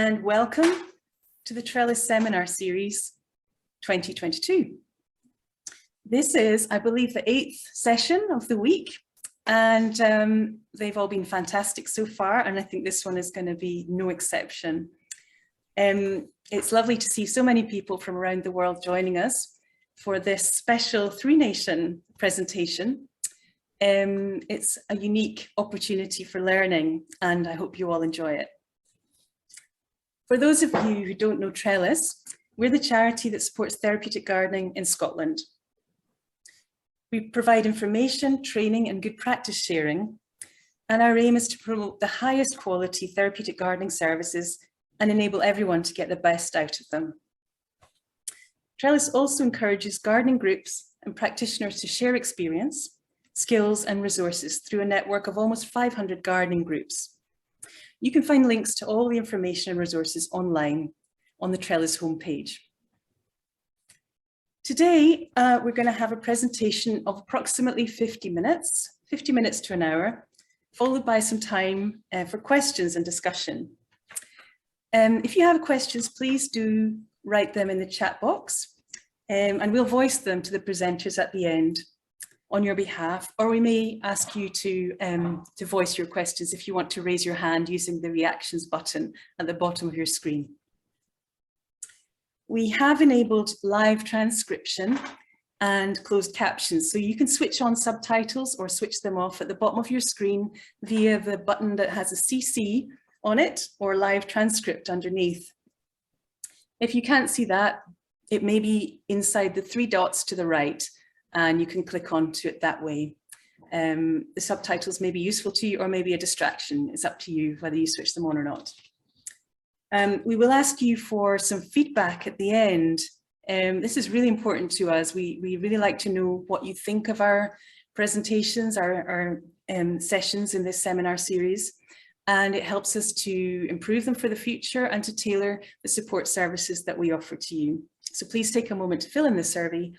and welcome to the Trellis Seminar Series 2022. This is, I believe, the 8th session of the week, and they've all been fantastic so far, and I think this one is going to be no exception. It's lovely to see so many people from around the world joining us for this special Three Nation presentation. It's a unique opportunity for learning, and I hope you all enjoy it. For those of you who don't know Trellis, we're the charity that supports therapeutic gardening in Scotland. We provide information, training, and good practice sharing, and our aim is to promote the highest quality therapeutic gardening services and enable everyone to get the best out of them. Trellis also encourages gardening groups and practitioners to share experience, skills, and resources through a network of almost 500 gardening groups. You can find links to all the information and resources online on the Trellis homepage. Today, we're going to have a presentation of approximately 50 minutes to an hour, followed by some time for questions and discussion. If you have questions, please do write them in the chat box, and we'll voice them to the presenters at the end on your behalf, or we may ask you to voice your questions if you want to raise your hand using the reactions button at the bottom of your screen. We have enabled live transcription and closed captions, so you can switch on subtitles or switch them off at the bottom of your screen via the button that has a CC on it or live transcript underneath. If you can't see that, it may be inside the 3 dots to the right, and you can click onto it that way. The subtitles may be useful to you or maybe a distraction. It's up to you whether you switch them on or not. We will ask you for some feedback at the end. This is really important to us. We really like to know what you think of our presentations, our sessions in this seminar series, and it helps us to improve them for the future and to tailor the support services that we offer to you. So please take a moment to fill in the survey.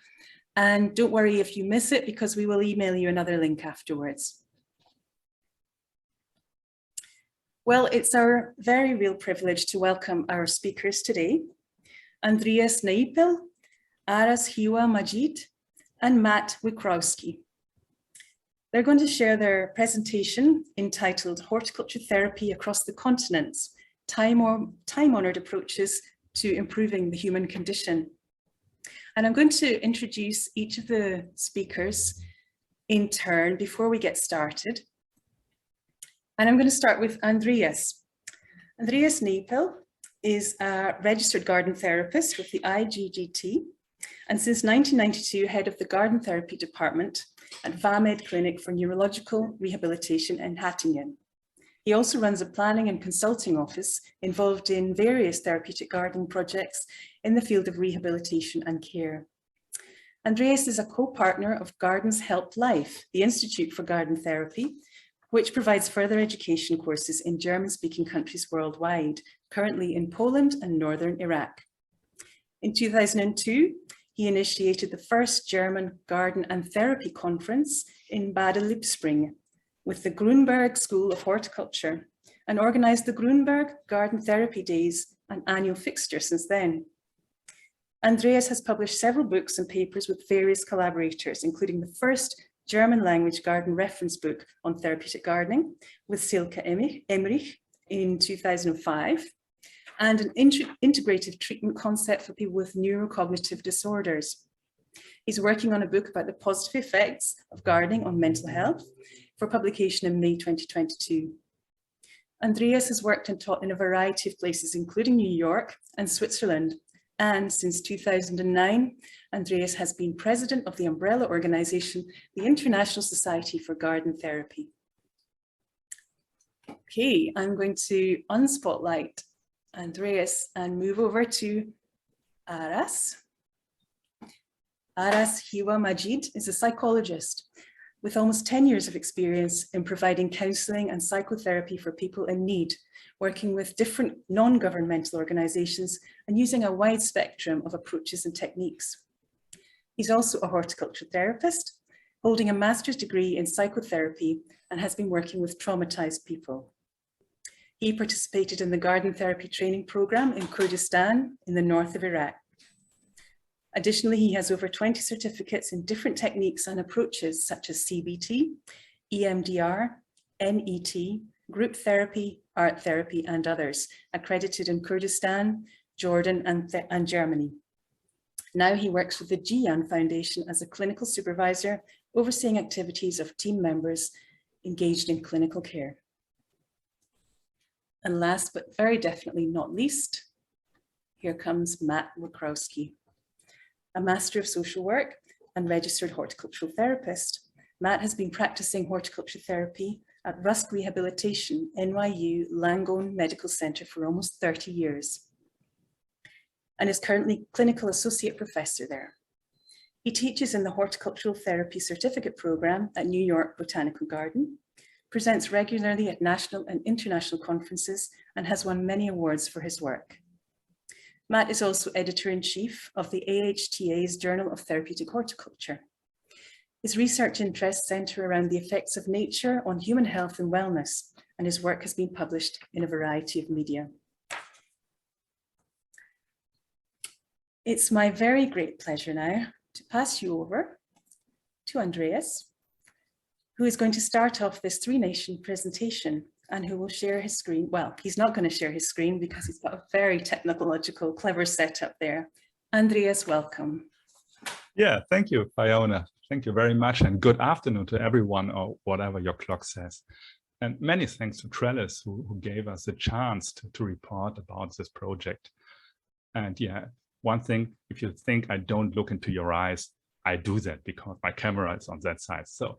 And don't worry if you miss it, because we will email you another link afterwards. Well, it's our very real privilege to welcome our speakers today, Andreas Neipel, Aras Hiwa Majid, and Matt Wikrowski. They're going to share their presentation entitled Horticulture Therapy Across the Continents, Time-Honored Approaches to Improving the Human Condition. And I'm going to introduce each of the speakers in turn before we get started. And I'm going to start with Andreas. Andreas Neipel is a registered garden therapist with the IGGT, and since 1992, head of the Garden Therapy Department at VAMED Clinic for Neurological Rehabilitation in Hattingen. He also runs a planning and consulting office involved in various therapeutic gardening projects in the field of rehabilitation and care. Andreas is a co-partner of Gardens Help Life, the Institute for Garden Therapy, which provides further education courses in German-speaking countries worldwide, currently in Poland and northern Iraq. In 2002, he initiated the first German Garden and Therapy Conference in Bad Lippspringe with the Grunberg School of Horticulture, and organized the Grunberg Garden Therapy Days, an annual fixture since then. Andreas has published several books and papers with various collaborators, including the first German language garden reference book on therapeutic gardening with Silke Emmerich in 2005, and an integrative treatment concept for people with neurocognitive disorders. He's working on a book about the positive effects of gardening on mental health for publication in May 2022. Andreas has worked and taught in a variety of places, including New York and Switzerland. And since 2009, Andreas has been president of the umbrella organization, the International Society for Garden Therapy. Okay, I'm going to unspotlight Andreas and move over to Aras. Aras Hiwa Majid is a psychologist with almost 10 years of experience in providing counselling and psychotherapy for people in need, working with different non-governmental organisations and using a wide spectrum of approaches and techniques. He's also a horticulture therapist, holding a master's degree in psychotherapy, and has been working with traumatised people. He participated in the garden therapy training program in Kurdistan in the north of Iraq. Additionally, he has over 20 certificates in different techniques and approaches such as CBT, EMDR, NET, group therapy, art therapy, and others, accredited in Kurdistan, Jordan, and Germany. Now he works with the Jian Foundation as a clinical supervisor, overseeing activities of team members engaged in clinical care. And last, but very definitely not least, here comes Matt Wiatorski. A Master of Social Work and registered horticultural therapist, Matt has been practicing horticulture therapy at Rusk Rehabilitation, NYU Langone Medical Center for almost 30 years, and is currently clinical associate professor there. He teaches in the Horticultural Therapy Certificate Program at New York Botanical Garden, presents regularly at national and international conferences, and has won many awards for his work. Matt is also editor-in-chief of the AHTA's Journal of Therapeutic Horticulture. His research interests center around the effects of nature on human health and wellness, and his work has been published in a variety of media. It's my very great pleasure now to pass you over to Andreas, who is going to start off this three-nation presentation and who will share his screen. Well, he's not going to share his screen because he's got a very technological, clever setup there. Andreas, welcome. Yeah, thank you, Fiona. Thank you very much, and good afternoon to everyone, or whatever your clock says. And many thanks to Trellis, who gave us a chance to report about this project. And yeah, one thing, if you think I don't look into your eyes, I do that because my camera is on that side. So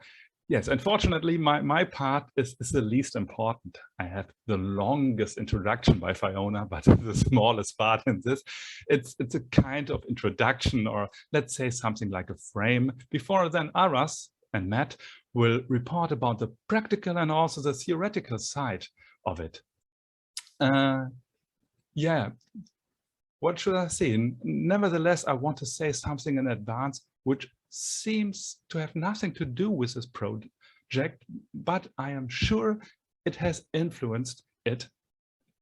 yes, unfortunately, my part is the least important. I have the longest introduction by Fiona, but the smallest part in this. It's a kind of introduction, or let's say something like a frame. Before then, Aras and Matt will report about the practical and also the theoretical side of it. Yeah, what should I say? Nevertheless, I want to say something in advance, which seems to have nothing to do with this project, but I am sure it has influenced it.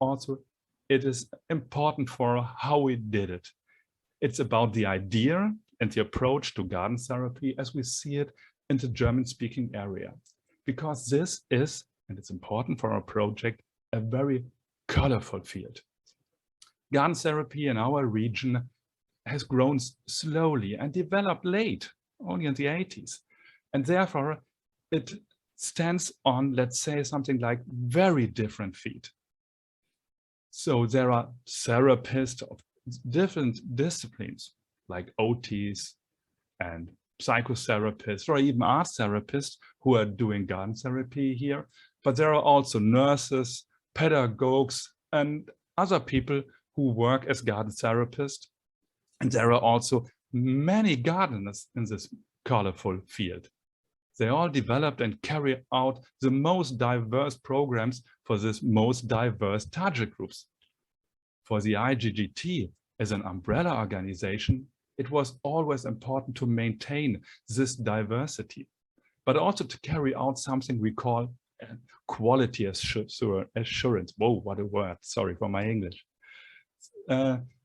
Also, it is important for how we did it. It's about the idea and the approach to garden therapy as we see it in the German-speaking area, because this is, and it's important for our project, a very colorful field. Garden therapy in our region has grown slowly and developed late, only in the 80s. And therefore, it stands on, let's say, something like very different feet. So there are therapists of different disciplines, like OTs and psychotherapists, or even art therapists who are doing garden therapy here. But there are also nurses, pedagogues, and other people who work as garden therapists. And there are also many gardeners in this colorful field. They all developed and carry out the most diverse programs for this most diverse target groups. For the IGGT as an umbrella organization, it was always important to maintain this diversity, but also to carry out something we call quality assurance. Whoa, what a word, sorry for my English.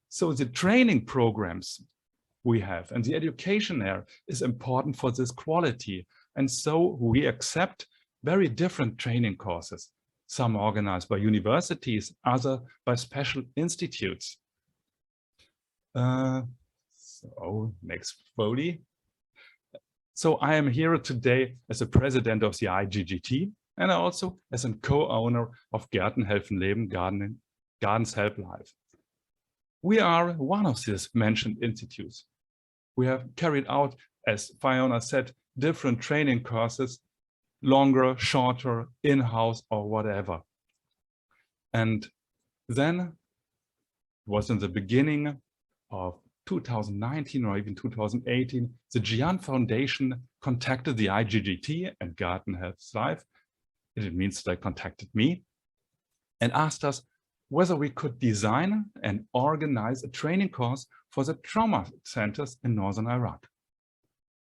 So the training programs we have and the education there is important for this quality. And so we accept very different training courses, some organized by universities, other by special institutes. So next folio. So I am here today as the president of the IGGT and also as a co-owner of Gärten helfen Leben, Gardens Help Life. We are one of these mentioned institutes. We have carried out, as Fiona said, different training courses, longer, shorter, in-house, or whatever. And then it was in the beginning of 2019 or even 2018, the Jian Foundation contacted the IGGT and Garden Helps Life. It means they contacted me and asked us whether we could design and organize a training course for the trauma centers in northern Iraq.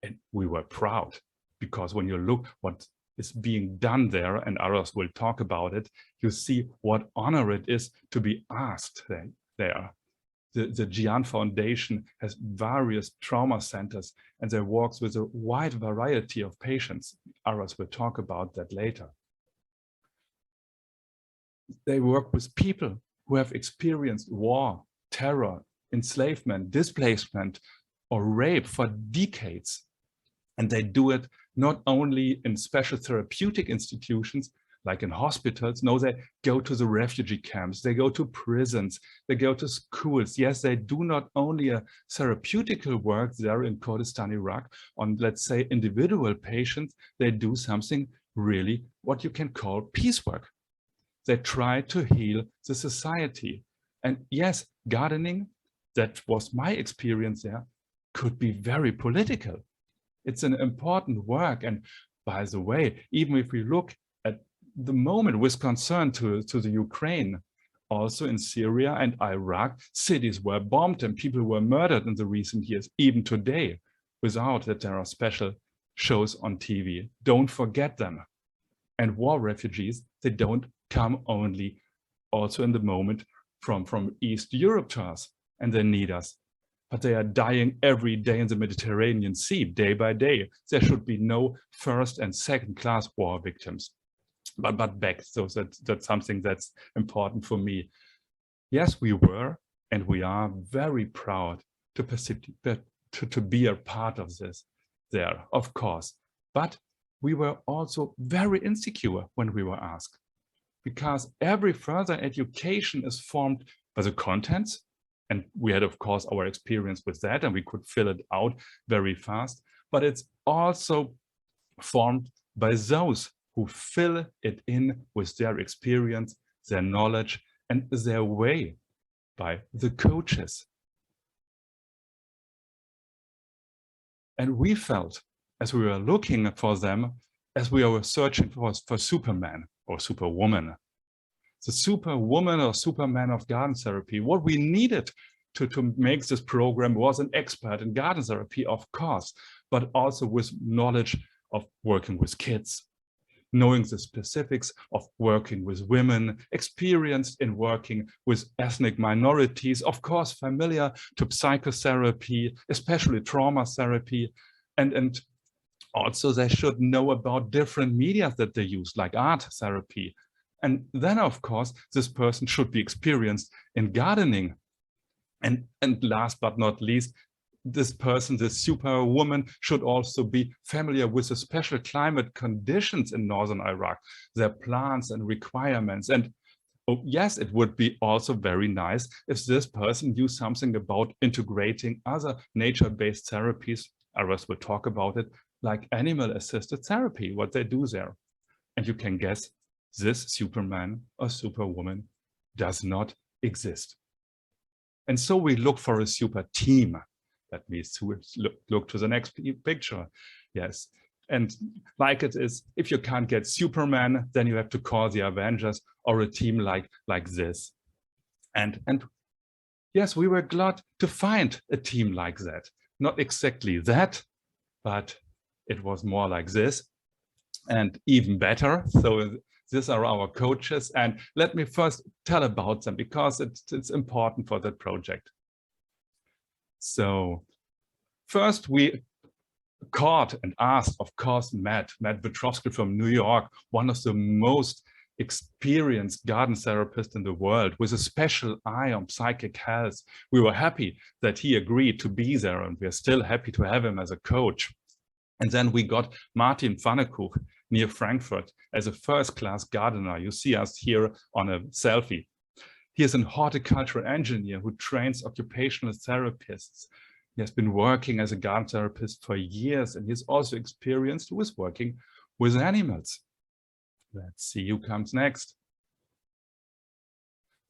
And we were proud, because when you look what is being done there, and others will talk about it, you see what honor it is to be asked there. The Gian Foundation has various trauma centers, and they work with a wide variety of patients. Others will talk about that later. They work with people who have experienced war, terror, enslavement, displacement, or rape for decades. And they do it not only in special therapeutic institutions, like in hospitals. No, they go to the refugee camps, they go to prisons, they go to schools. Yes, they do not only a therapeutical work there in Kurdistan, Iraq, on, let's say, individual patients, they do something really what you can call peace work. They try to heal the society. And yes, gardening, that was my experience there, could be very political. It's an important work. And by the way, even if we look at the moment with concern to the Ukraine, also in Syria and Iraq, cities were bombed and people were murdered in the recent years, even today, without that there are special shows on TV. Don't forget them. And war refugees, they don't come only also in the moment from East Europe to us, and they need us. But they are dying every day in the Mediterranean Sea, day by day. There should be no first and second class war victims. But back, so that's something that's important for me. Yes, we were and we are very proud to be a part of this there, of course. But we were also very insecure when we were asked, because every further education is formed by the contents. And we had, of course, our experience with that, and we could fill it out very fast. But it's also formed by those who fill it in with their experience, their knowledge, and their way, by the coaches. And we felt, as we were looking for them, as we were searching for Superman or Superwoman, the Superwoman or Superman of garden therapy, what we needed to make this program was an expert in garden therapy, of course, but also with knowledge of working with kids, knowing the specifics of working with women, experienced in working with ethnic minorities, of course, familiar to psychotherapy, especially trauma therapy, and also they should know about different media that they use, like art therapy. And then, of course, this person should be experienced in gardening. And last but not least, this person, this Superwoman, should also be familiar with the special climate conditions in northern Iraq, their plants and requirements. And oh, yes, it would be also very nice if this person knew something about integrating other nature-based therapies. Others will talk about it, like animal-assisted therapy, what they do there. And you can guess, this Superman or Superwoman does not exist. And so we look for a super team. That means to look to the next picture. Yes. And like it is, if you can't get Superman, then you have to call the Avengers or a team like this. And yes, we were glad to find a team like that. Not exactly that, but it was more like this and even better. So these are our coaches, and let me first tell about them because it's important for that project. So first we called and asked, of course, Matt Viatorski from New York, one of the most experienced garden therapists in the world with a special eye on psychic health. We were happy that he agreed to be there, and we're still happy to have him as a coach. And then we got Martin Pfannekuch near Frankfurt as a first-class gardener. You see us here on a selfie. He is a horticultural engineer who trains occupational therapists. He has been working as a garden therapist for years, and he's also experienced with working with animals. Let's see who comes next.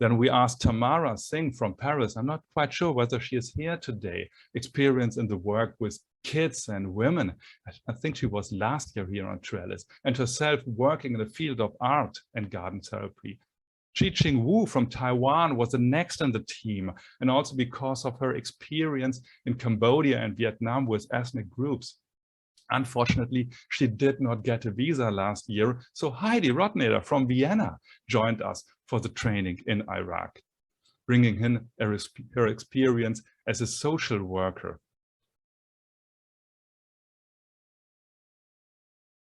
Then we asked Tamara Singh from Paris. I'm not quite sure whether she is here today. Experience in the work with kids and women. I think she was last year here on Trellis, and herself working in the field of art and garden therapy. Chi-Ching Wu from Taiwan was the next in the team, and also because of her experience in Cambodia and Vietnam with ethnic groups. Unfortunately, she did not get a visa last year, so Heidi Rotneder from Vienna joined us for the training in Iraq, bringing in her experience as a social worker.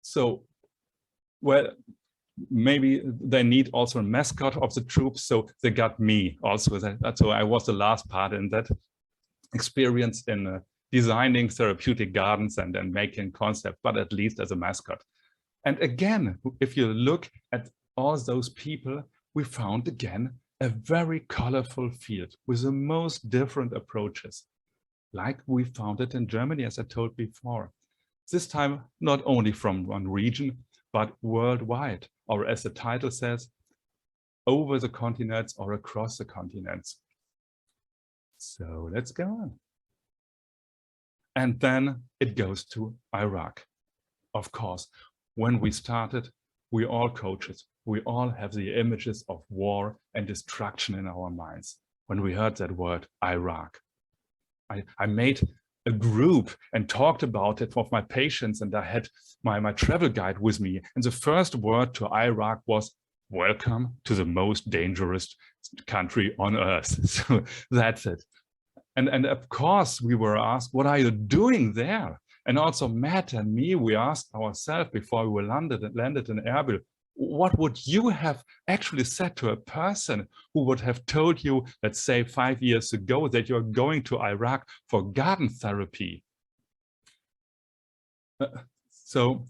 So, well, maybe they need also a mascot of the troops, so they got me also. So I was the last part in that experience in designing therapeutic gardens and making concept, but at least as a mascot. And again, if you look at all those people, we found again a very colorful field with the most different approaches, like we found it in Germany, as I told before. This time, not only from one region, but worldwide, or as the title says, over the continents or across the continents. So let's go on. And then it goes to Iraq. Of course, when we started, we all coaches, we all have the images of war and destruction in our minds. When we heard that word, Iraq, I made a group and talked about it with my patients, and I had my travel guide with me. And the first word to Iraq was, welcome to the most dangerous country on earth. So that's it. And of course, we were asked, what are you doing there? And also Matt and me, we asked ourselves before we landed in Erbil, what would you have actually said to a person who would have told you, let's say 5 years ago, that you're going to Iraq for garden therapy? So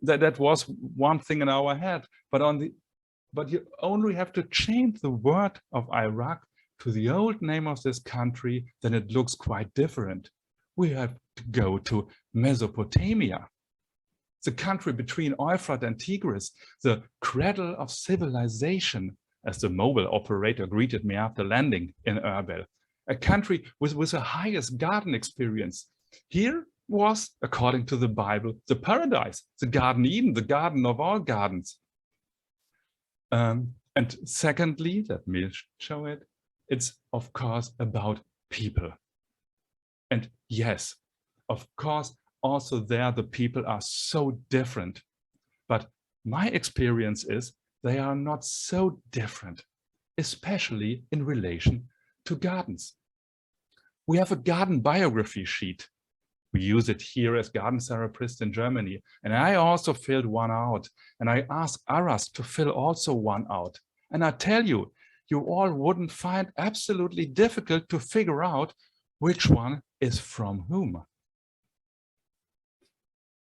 that was one thing in our head, but you only have to change the word of Iraq to the old name of this country, then it looks quite different. We have to go to Mesopotamia, the country between Euphrates and Tigris, the cradle of civilization, as the mobile operator greeted me after landing in Erbil, a country with the highest garden experience. Here was, according to the Bible, the paradise, the Garden Eden, the garden of all gardens. And secondly, let me show it. It's, of course, about people. And yes, of course, also there the people are so different. But my experience is they are not so different, especially in relation to gardens. We have a garden biography sheet. We use it here as garden therapists in Germany. And I also filled one out. And I asked Aras to fill also one out. And I tell you, you all wouldn't find absolutely difficult to figure out which one is from whom.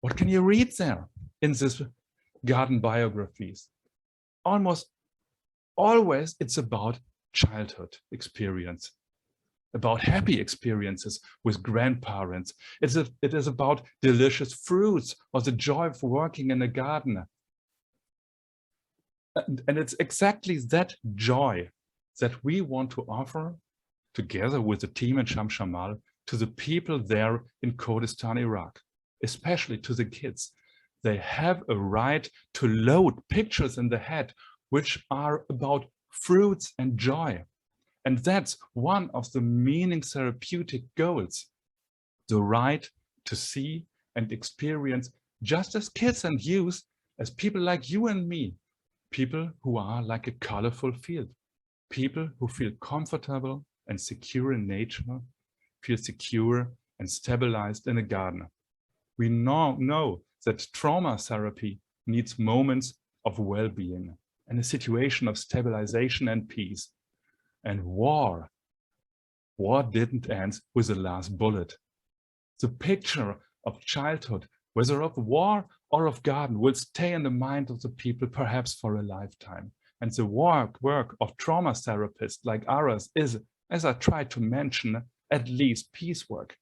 What can you read there in this garden biographies? Almost always it's about childhood experience, about happy experiences with grandparents. It is about delicious fruits or the joy of working in a garden. And it's exactly that joy that we want to offer together with the team in Chamchamal to the people there in Kurdistan, Iraq, especially to the kids. They have a right to load pictures in the head which are about fruits and joy. And that's one of the meaning therapeutic goals, the right to see and experience just as kids and youth, as people like you and me, people who are like a colorful field, people who feel comfortable and secure in nature, feel secure and stabilized in a garden. We now know that trauma therapy needs moments of well-being and a situation of stabilization and peace. And war didn't end with the last bullet. The picture of childhood, whether of war or of garden, will stay in the mind of the people perhaps for a lifetime. And the work of trauma therapists like ours is, as I tried to mention, at least peace work.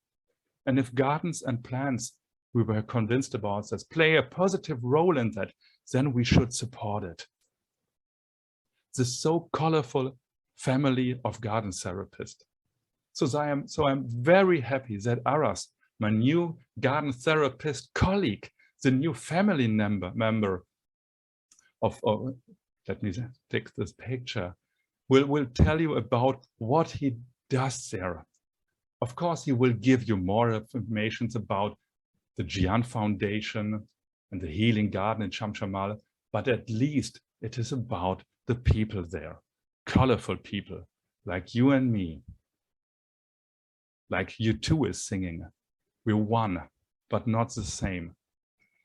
And if gardens and plants, we were convinced about this, play a positive role in that, then we should support it. The so colorful family of garden therapists. So I'm very happy that Aras, my new garden therapist colleague, the new family member of let me take this picture, will tell you about what he does there. Of course, he will give you more information about the Gian Foundation and the Healing Garden in Chamchamal, but at least it is about the people there, colorful people like you and me, like you too is singing. We're one, but not the same.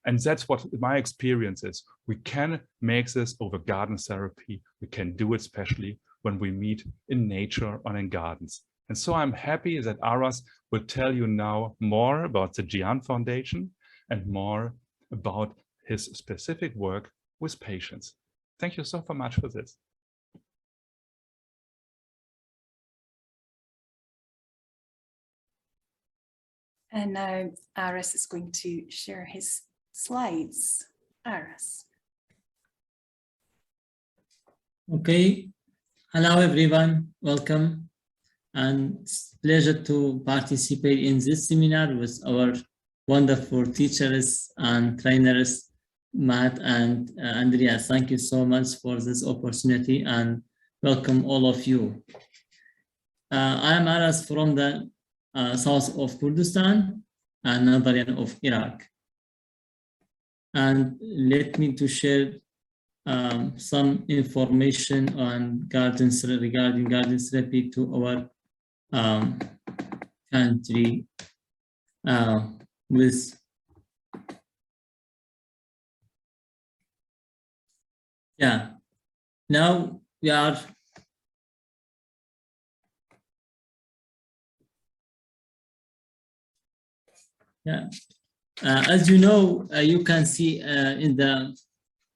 And that's what my experience is. We can make this over garden therapy. We can do it especially when we meet in nature or in gardens. And so I'm happy that Aras will tell you now more about the Gian Foundation and more about his specific work with patients. Thank you so much for this. And now Aras is going to share his slides. Aras. Okay, hello everyone, welcome. And it's a pleasure to participate in this seminar with our wonderful teachers and trainers, Matt and Andreas. Thank you so much for this opportunity and welcome all of you. I am Aras from the south of Kurdistan and northern of Iraq. And let me to share some information on gardens regarding garden therapy to our country with now we are as you know, you can see in the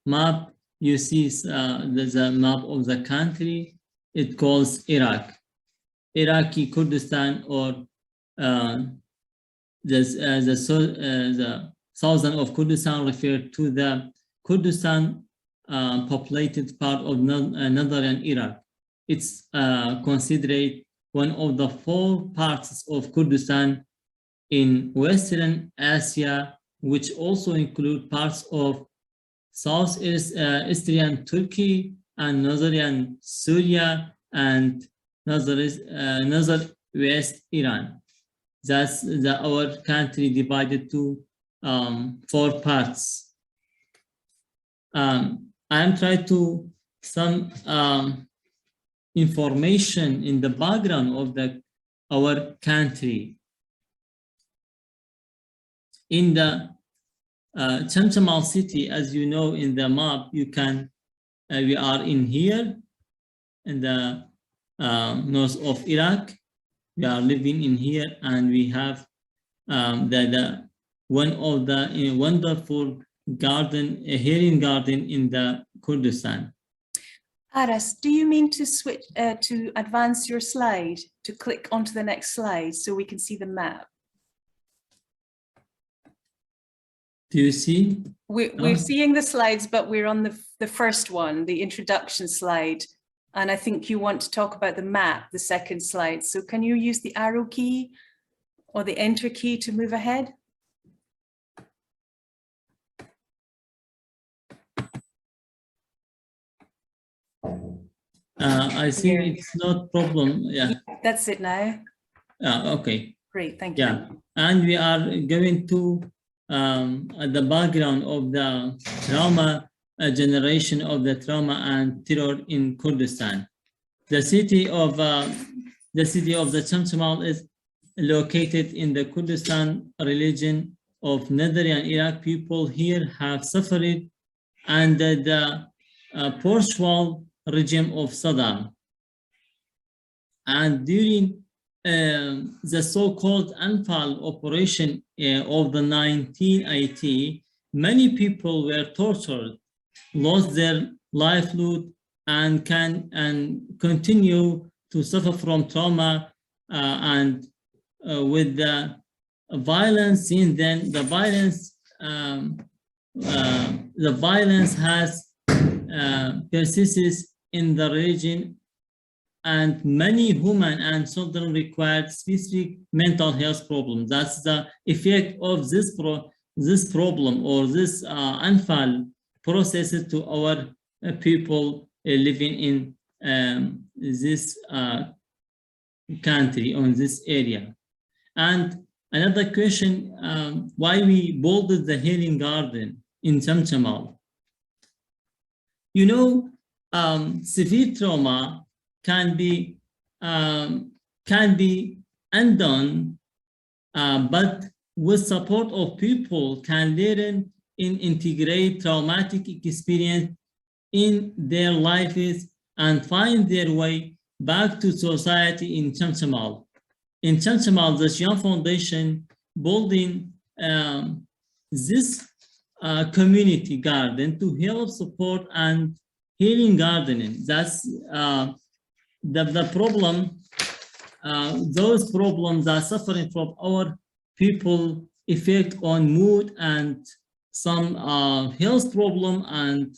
map, you see the map of the country. It calls Iraqi Kurdistan, or the southern of Kurdistan referred to the Kurdistan populated part of northern Iraq. It's considered one of the 4 parts of Kurdistan in Western Asia, which also include parts of southeastern Turkey and northern Syria and northwest Iran. That's our country divided to 4 parts. I am trying to some information in the background of our country. In the Chamchamal city, as you know in the map, you can, we are in here in the north of Iraq. We are living in here, and we have one of the wonderful garden, a healing garden in the Kurdistan. Aras, do you mean to switch to advance your slide, to click onto the next slide so we can see the map? Do you see? We're seeing the slides, but we're on the first one, the introduction slide. And I think you want to talk about the map, the second slide. So can you use the arrow key or the enter key to move ahead? I think it's not problem. Yeah. That's it now. Okay. Great, thank you. Yeah, and we are going to the background of the trauma, generation of the trauma and terror in Kurdistan. The city of the Chamchamal is located in the Kurdistan region of northern Iraq. People here have suffered under the post-war regime of Saddam, and during the so-called Anfal operation of the 1980, many people were tortured, lost their livelihood, and continue to suffer from trauma, and with the violence. Since then, the violence has persisted in the region, and many women and children required specific mental health problems. That's the effect of this problem or this Anfal processes to our people living in this country, on this area. And Another question, why we bolded the healing garden in Chamchamal. You know, severe trauma can be undone, but with support of people can learn and integrate traumatic experience in their lives and find their way back to society in Chamchamal. In Chamchamal, the Young Foundation building this community garden to help support and healing gardening. That's the problem. Those problems are suffering from our people effect on mood and some health problem and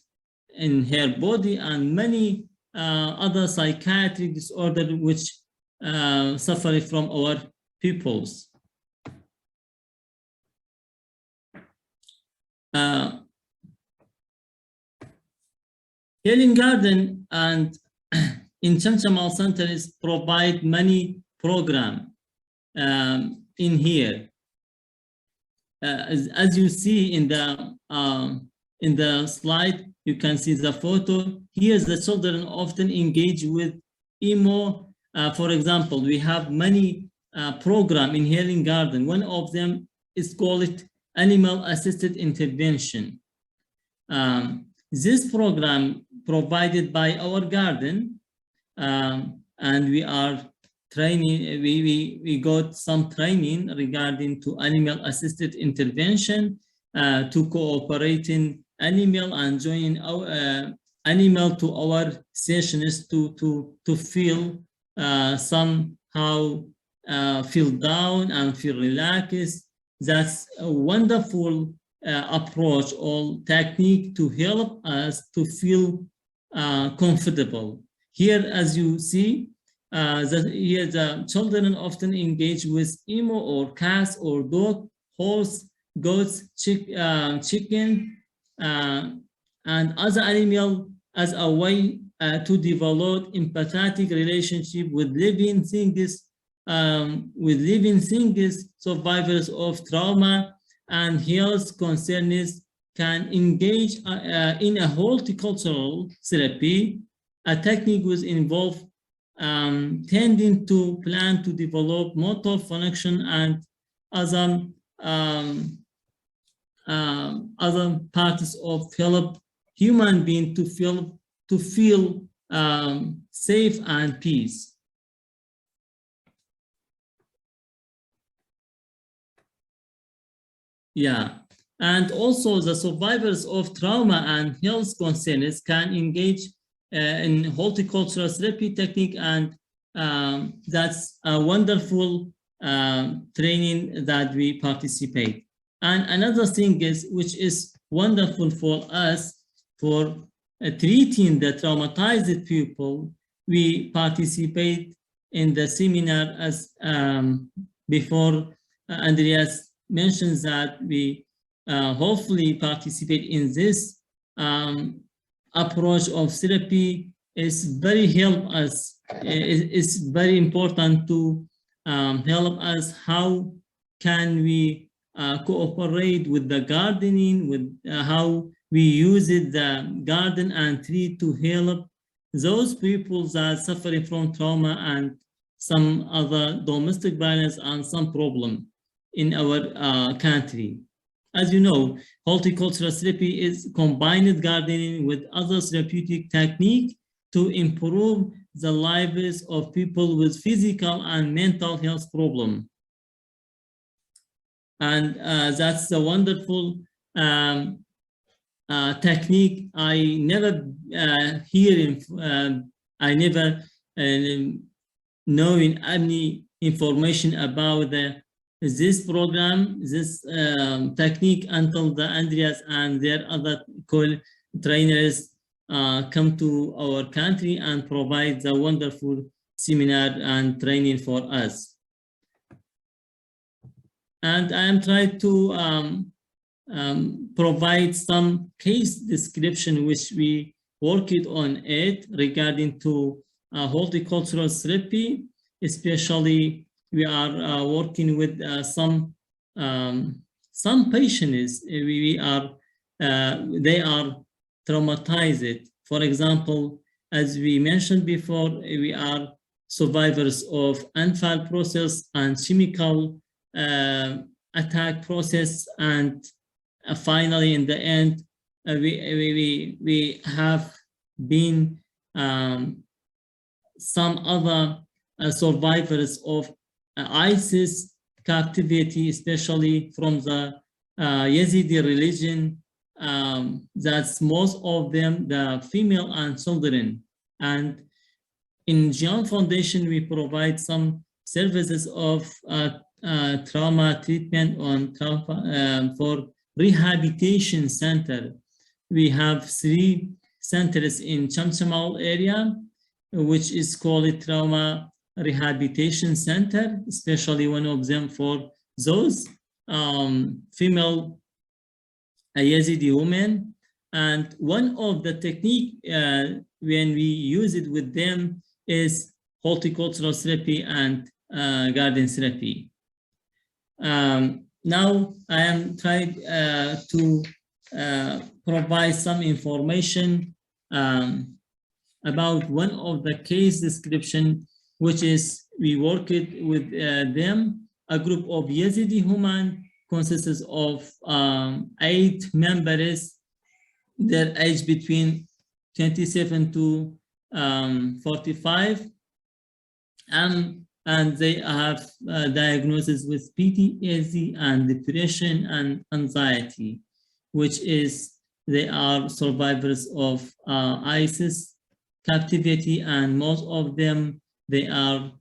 in her body and many other psychiatric disorder which suffer from our peoples. Healing Garden and in Chamchamal centers provide many programs in here. As you see in the slide, you can see the photo. Here, the children often engage with emo. For example, we have many programs in Healing Garden. One of them is called Animal Assisted Intervention. This program provided by our garden, and we are training. We got some training regarding to animal assisted intervention, to cooperating animal and joining our animal to our sessions to feel somehow feel down and feel relaxed. That's a wonderful approach or technique to help us to feel comfortable. Here, as you see, here the children often engage with emo or cats or dog, horse, goats, chicken, and other animal as a way to develop empathetic relationship with living things, survivors of trauma and health concerns can engage in a horticultural therapy, a technique was involved tending to plan to develop motor function and other parts of help human being to feel safe and peace. Yeah, and also the survivors of trauma and health concerns can engage in horticultural therapy technique, and that's a wonderful training that we participate. And another thing is, which is wonderful for us, for treating the traumatized people, we participate in the seminar as before Andreas mentions that we hopefully participate in this approach of therapy. Is very help us. It's very important to help us how can we cooperate with the gardening, with how we use it, the garden and tree to help those people that are suffering from trauma and some other domestic violence and some problem in our country. As you know, horticultural therapy is combined gardening with other therapeutic techniques to improve the lives of people with physical and mental health problems. And that's a wonderful technique. I never I never knowing any information about this program, this technique until the Andreas and their other co-trainers come to our country and provide the wonderful seminar and training for us. And I am trying to provide some case description which we worked on it regarding to horticultural therapy, especially we are working with some patients. They are traumatized. For example, as we mentioned before, we are survivors of unfall process and chemical attack process, and finally, in the end, we have been some other survivors of ISIS captivity, especially from the Yazidi religion. That's most of them, the female and children. And in Jian Foundation, we provide some services of trauma treatment on trauma for rehabilitation center. We have 3 centers in Chamchamal area, which is called Trauma Rehabilitation Center, especially one of them for those female Yazidi women. And one of the technique when we use it with them is horticultural therapy and garden therapy. Now I am trying to provide some information about one of the case description, which is we worked with them. A group of Yazidi women consists of 8 members. Their age between 27 to 45, and they have diagnosis with PTSD and depression and anxiety, which is they are survivors of ISIS captivity, and most of them they are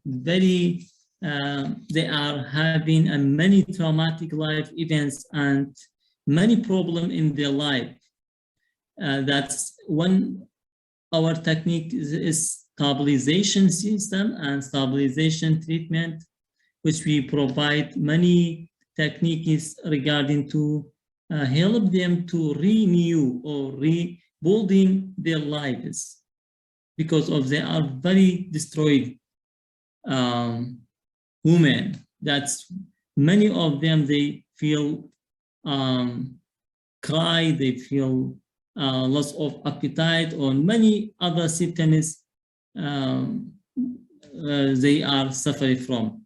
having many traumatic life events and many problems in their life. That's one. Our technique is stabilization system and stabilization treatment, which we provide many techniques regarding to help them to renew or rebuilding their lives, because of they are very destroyed women. That's many of them, they feel cry, they feel loss of appetite, or many other symptoms they are suffering from.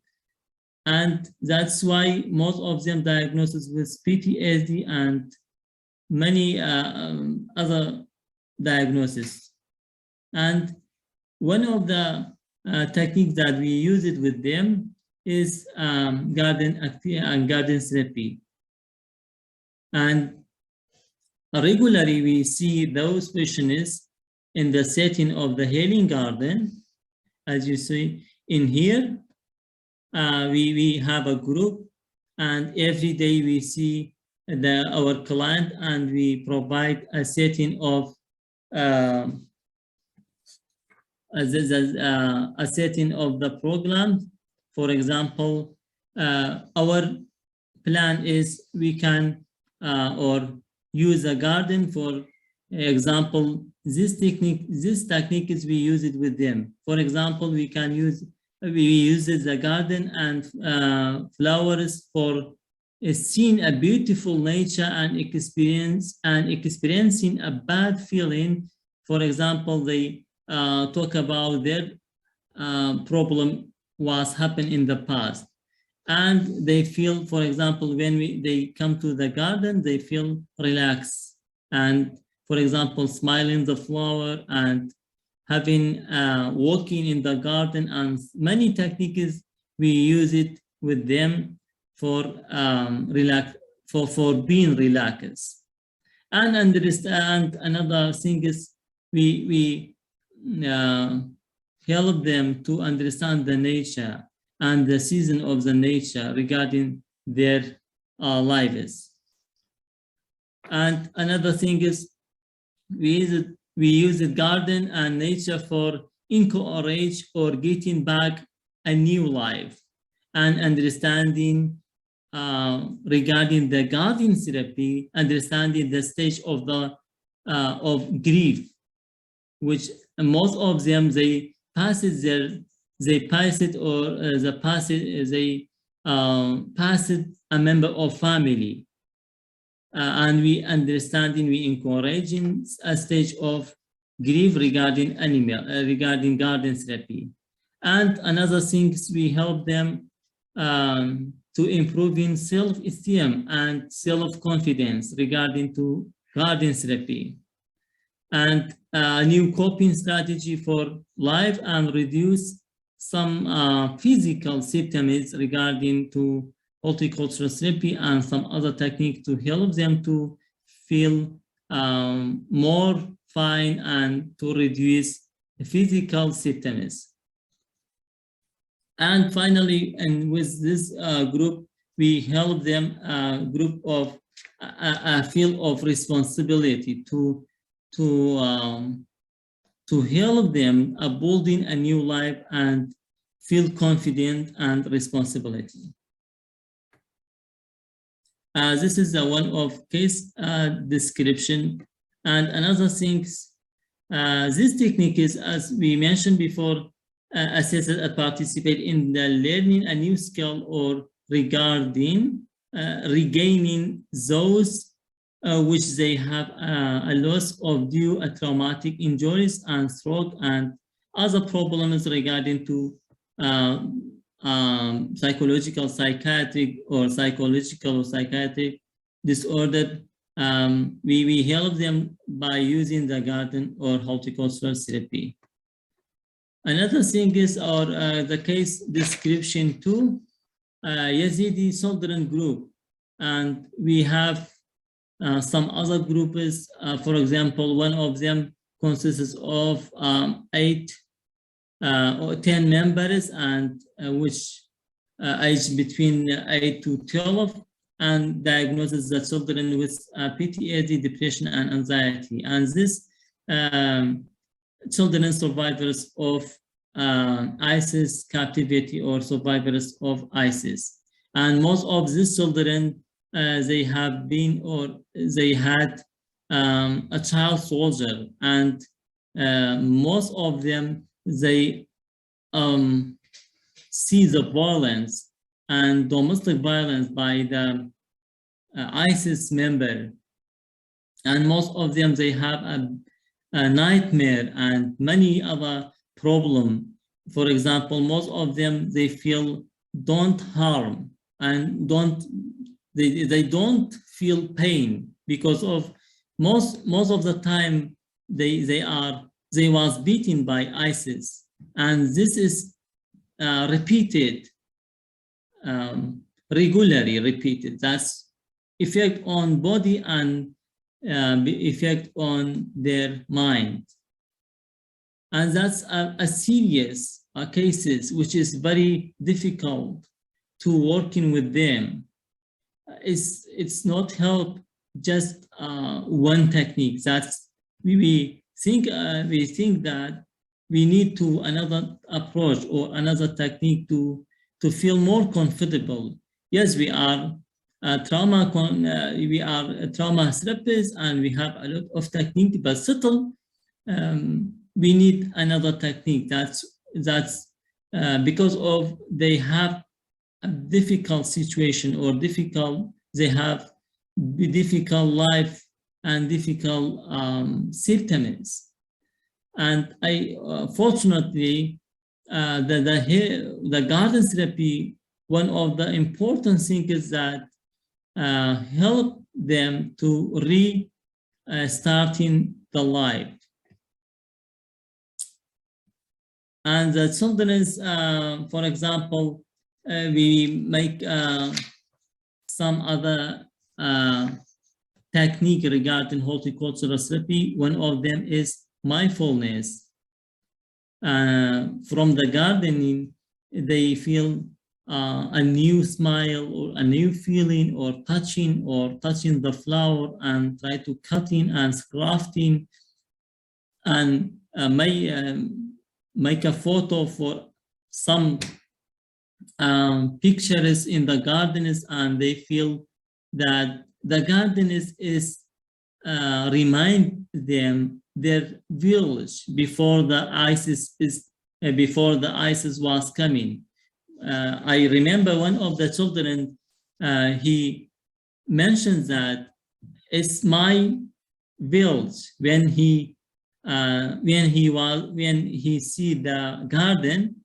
And that's why most of them diagnosed with PTSD and many other diagnoses. And one of the techniques that we use it with them is garden therapy. And regularly we see those patients in the setting of the healing garden. As you see in here, we have a group, and every day we see our client, and we provide a setting of a setting of the program. For example, our plan is we can or use a garden. For example, this technique is we use it with them. For example, we use the garden and flowers for seeing a beautiful nature and experiencing a bad feeling. For example, they talk about their problem was happened in the past, and they feel, for example, when they come to the garden, they feel relaxed, and for example, smiling the flower and having walking in the garden, and many techniques we use it with them for for being relaxed. And understand another thing is we help them to understand the nature and the season of the nature regarding their lives. And another thing is we use the garden and nature for encourage or getting back a new life, and understanding regarding the garden therapy, understanding the stage of the of grief, which most of them they passes their they pass it or they pass it a member of family. And we understanding, we encouraging a stage of grief regarding regarding garden therapy. And another thing is we help them to improving self-esteem and self-confidence regarding to garden therapy. And a new coping strategy for life and reduce some physical symptoms regarding to horticultural therapy and some other technique to help them to feel more fine and to reduce physical symptoms. And finally, and with this group, we help them a group of a feel of responsibility to help them building a new life and feel confident and responsibility. This is one of case description. And another thing, this technique is, as we mentioned before, assess and participate in the learning a new skill or regarding regaining those which they have a loss of due a traumatic injuries and stroke and other problems regarding to psychological, psychiatric or psychiatric disorder. We help them by using the garden or horticultural therapy. Another thing is the case description too, Yazidi children group, and we have some other groups. For example, one of them consists of 8 or 10 members, and which age between 8 to 12, and diagnoses the children with PTSD, depression, and anxiety. And this children survivors of ISIS captivity or survivors of ISIS. And most of these children, they have been or they had a child soldier, and most of them, they see the violence and domestic violence by the ISIS member. And most of them, they have a nightmare and many other problems. For example, most of them, they feel don't harm and they don't feel pain because of most of the time they was beaten by ISIS, and this is repeated, regularly repeated. That's effect on body and effect on their mind. And that's a serious cases, which is very difficult to working with them. It's not help just one technique. That's we think that we need to another approach or another technique to feel more comfortable. Yes, we are trauma therapists and we have a lot of technique, but still we need another technique. That's because of they have a difficult situation or they have difficult life and difficult symptoms. And fortunately, the garden therapy, one of the important things is that help them to starting the life. And the children's, for example, we make some other technique regarding horticultural therapy. One of them is mindfulness. From the gardening, they feel a new smile or a new feeling, or touching the flower and try to cutting and crafting and make a photo for some pictures in the gardens, and they feel that the garden is remind them their village before the ISIS is before the ISIS was coming. I remember one of the children, he mentioned that it's my village. When he see the garden,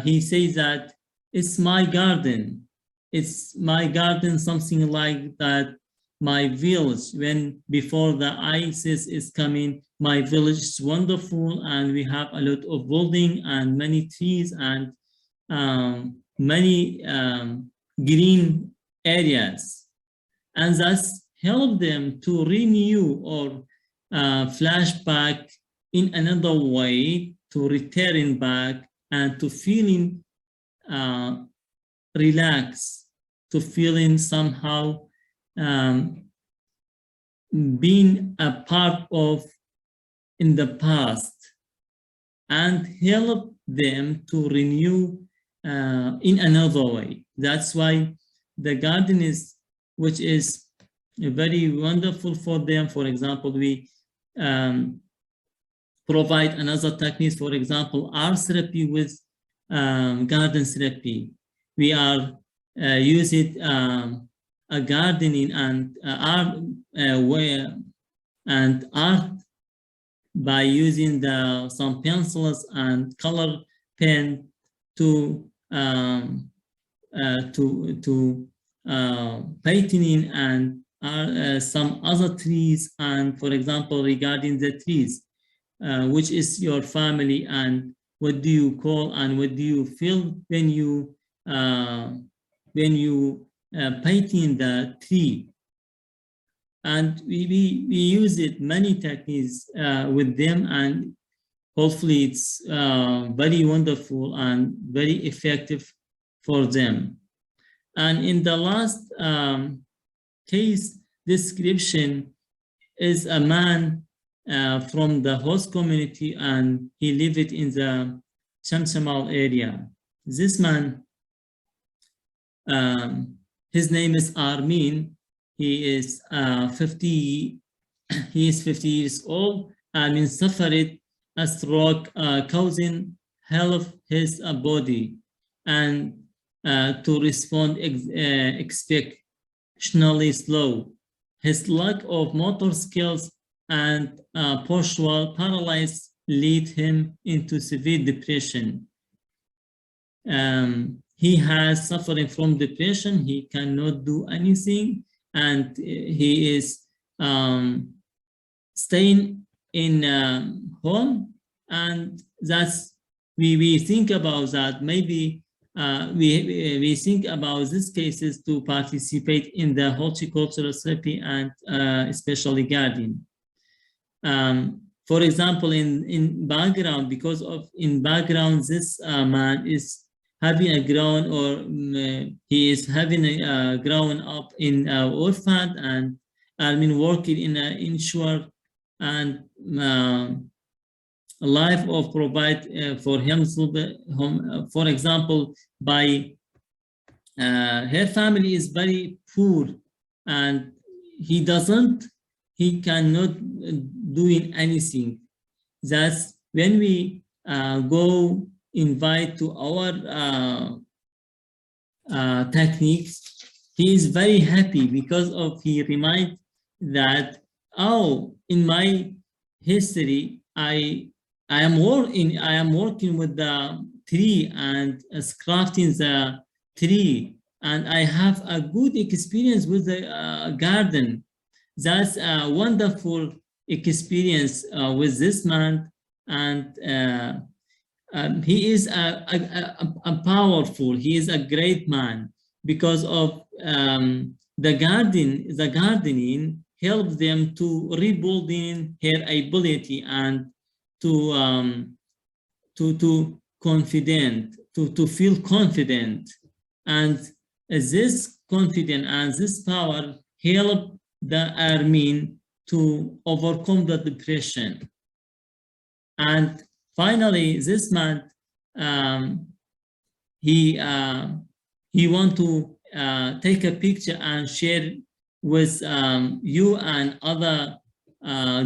he says that it's my garden. It's my garden, something like that. My village, when before the ISIS is coming, my village is wonderful, and we have a lot of building and many trees and many green areas, and that's help them to renew or flashback in another way, to return back and to feeling relaxed, to feeling somehow being a part of in the past, and help them to renew in another way. That's why the garden is, which is very wonderful for them. For example, we provide another technique, for example, art therapy with garden therapy. We are using a gardening and art art by using some pencils and color pen to painting and some other trees. And for example, regarding the trees, which is your family, and what do you call and what do you feel when you painting the tree. And we use it many techniques with them, and hopefully it's very wonderful and very effective for them. And in the last case description is a man from the host community, and he lived in the Chamchamal area. This man, his name is Armin. He is 50 years old, and suffered a stroke causing half his body, and to respond exceptionally slow. His lack of motor skills and postural paralysis lead him into severe depression. He has suffering from depression. He cannot do anything, and he is staying in home. And that's we think about that. Maybe we think about these cases to participate in the horticultural therapy and especially gardening. For example, in background, because of in background, this man is having a grown, or he is having a grown up in orphan, and working in an insured and life of provide for him. For example, by her family is very poor, and he cannot doing anything. That's when we go invite to our techniques, he is very happy because of he remind that, oh, in my history I am working with the tree and crafting the tree, and I have a good experience with the garden. That's a wonderful experience with this man, and he is a powerful. He is a great man because of the gardening helps them to rebuilding her ability and to feel confident, and this confidence and this power help the Armin to overcome the depression. And finally, this man, he want to take a picture and share with you and other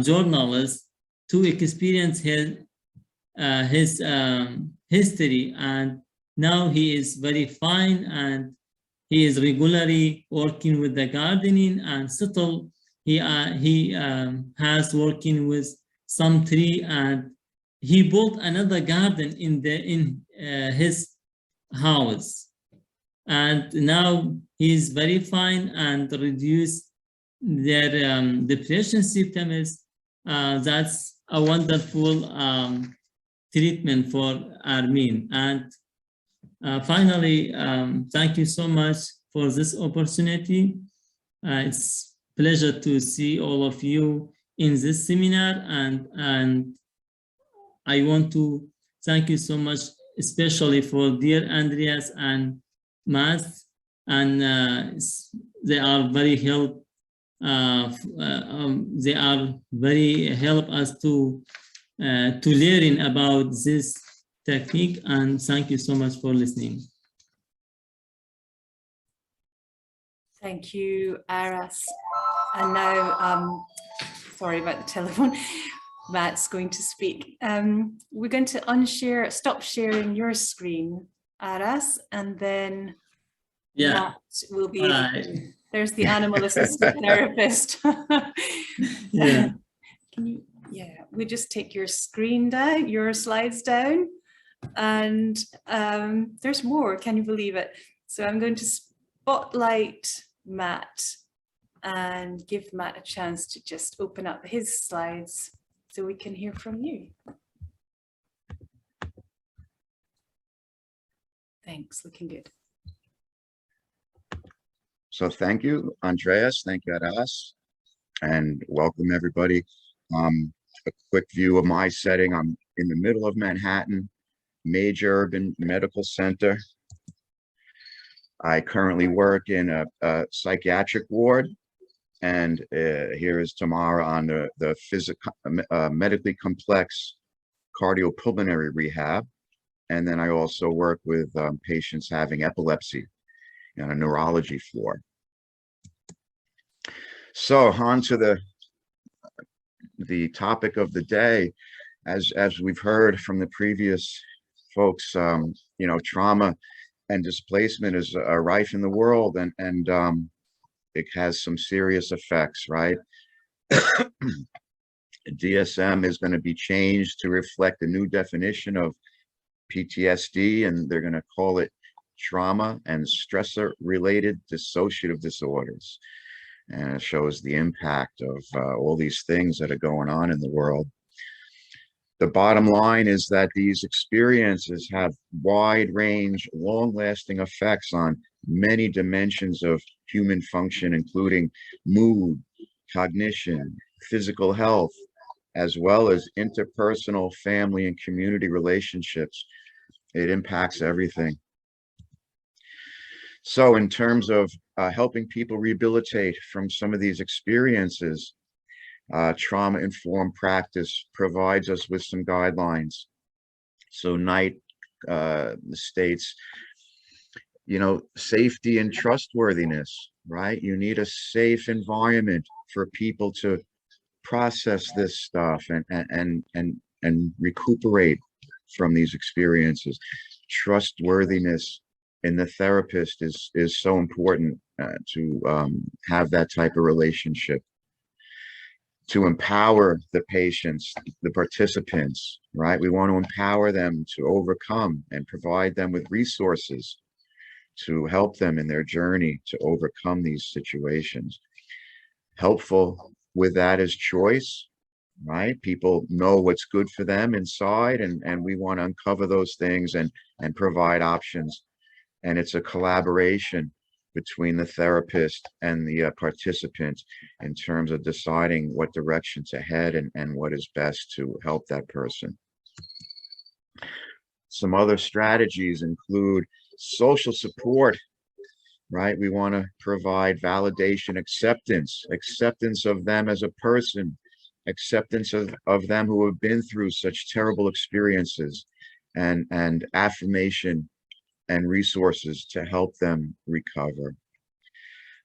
journalists to experience his history, and now he is very fine, and he is regularly working with the gardening and settle. He has working with some tree, and he built another garden in his house, and now he is very fine and reduced their depression symptoms. That's a wonderful treatment for Armin. And finally, thank you so much for this opportunity. It's a pleasure to see all of you in this seminar, and I want to thank you so much, especially for dear Andreas and Matt, and they are very help. They are very help us to learn about this technique, and thank you so much for listening. Thank you, Aras. And now, sorry about the telephone. Matt's going to speak. We're going to stop sharing your screen, Aras, and then Matt will be able to. There's the animal assistant therapist. Yeah. We just take your screen down, your slides down, and there's more. Can you believe it? So I'm going to spotlight Matt and give Matt a chance to just open up his slides so we can hear from you. Thanks, looking good. So thank you, Andreas. Thank you, Aras, and welcome everybody. A quick view of my setting. I'm in the middle of Manhattan, major urban medical center. I currently work in a psychiatric ward, and here is Tamara on the medically complex cardiopulmonary rehab. And then I also work with patients having epilepsy on a neurology floor. So on to the topic of the day. As we've heard from the previous folks, you know, trauma and displacement is rife in the world, and it has some serious effects, right? DSM is going to be changed to reflect a new definition of PTSD, and they're going to call it trauma and stressor-related dissociative disorders. And it shows the impact of all these things that are going on in the world. The bottom line is that these experiences have wide range, long-lasting effects on many dimensions of human function, including mood, cognition, physical health, as well as interpersonal, family, and community relationships. It impacts everything. So in terms of helping people rehabilitate from some of these experiences, trauma-informed practice provides us with some guidelines. So Knight states, you know, safety and trustworthiness, right? You need a safe environment for people to process this stuff and recuperate from these experiences. Trustworthiness in the therapist is so important to have that type of relationship. To empower the patients, the participants, right? We want to empower them to overcome and provide them with resources to help them in their journey to overcome these situations. Helpful with that is choice, right? People know what's good for them inside, and we want to uncover those things and provide options. And it's a collaboration between the therapist and the participant in terms of deciding what direction to head and what is best to help that person. Some other strategies include social support, right? We want to provide validation, acceptance of them as a person, acceptance of them who have been through such terrible experiences, and affirmation and resources to help them recover.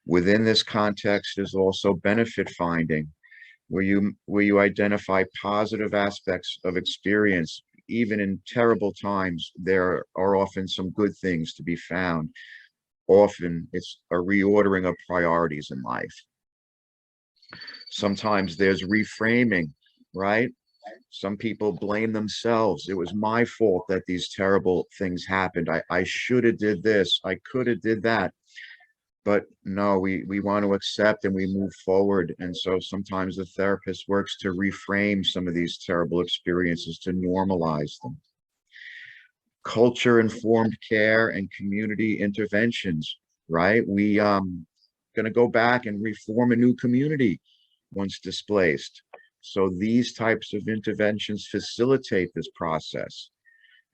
Within this context is also benefit finding, where you identify positive aspects of experience, even in terrible times, there are often some good things to be found. Often it's a reordering of priorities in life. Sometimes there's reframing, right? Some people blame themselves. It was my fault that these terrible things happened. I should have did this. I could have did that. But no, we want to accept and we move forward. And so sometimes the therapist works to reframe some of these terrible experiences, to normalize them. Culture-informed care and community interventions, right? We going to go back and reform a new community once displaced. So these types of interventions facilitate this process,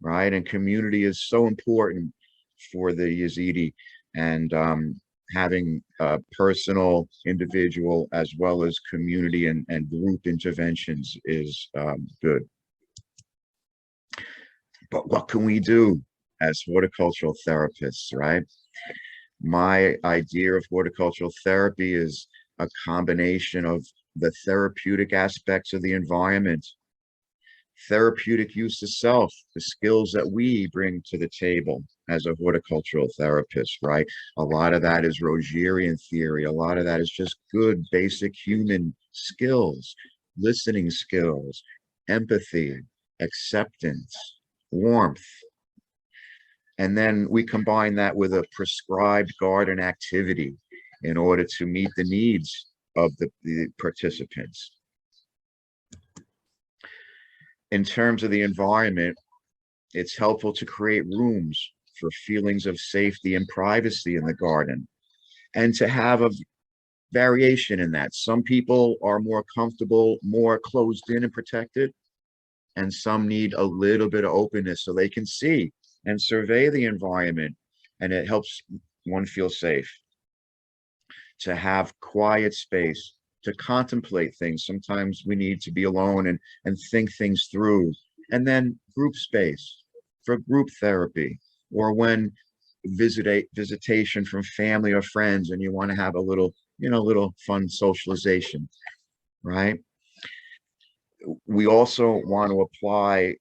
right? And community is so important for the Yazidi, and having personal, individual, as well as community and group interventions is good. But what can we do as horticultural therapists, right? My idea of horticultural therapy is a combination of the therapeutic aspects of the environment, therapeutic use of self, the skills that we bring to the table as a horticultural therapist, right? A lot of that is Rogerian theory. A lot of that is just good basic human skills, listening skills, empathy, acceptance, warmth. And then we combine that with a prescribed garden activity in order to meet the needs of the participants. In terms of the environment, it's helpful to create rooms for feelings of safety and privacy in the garden, and to have a variation in that. Some people are more comfortable, more closed in and protected, and some need a little bit of openness so they can see and survey the environment, and it helps one feel safe. To have quiet space, to contemplate things. Sometimes we need to be alone and think things through. And then group space for group therapy, or when visitation from family or friends and you want to have a little, little fun socialization, right? We also want to apply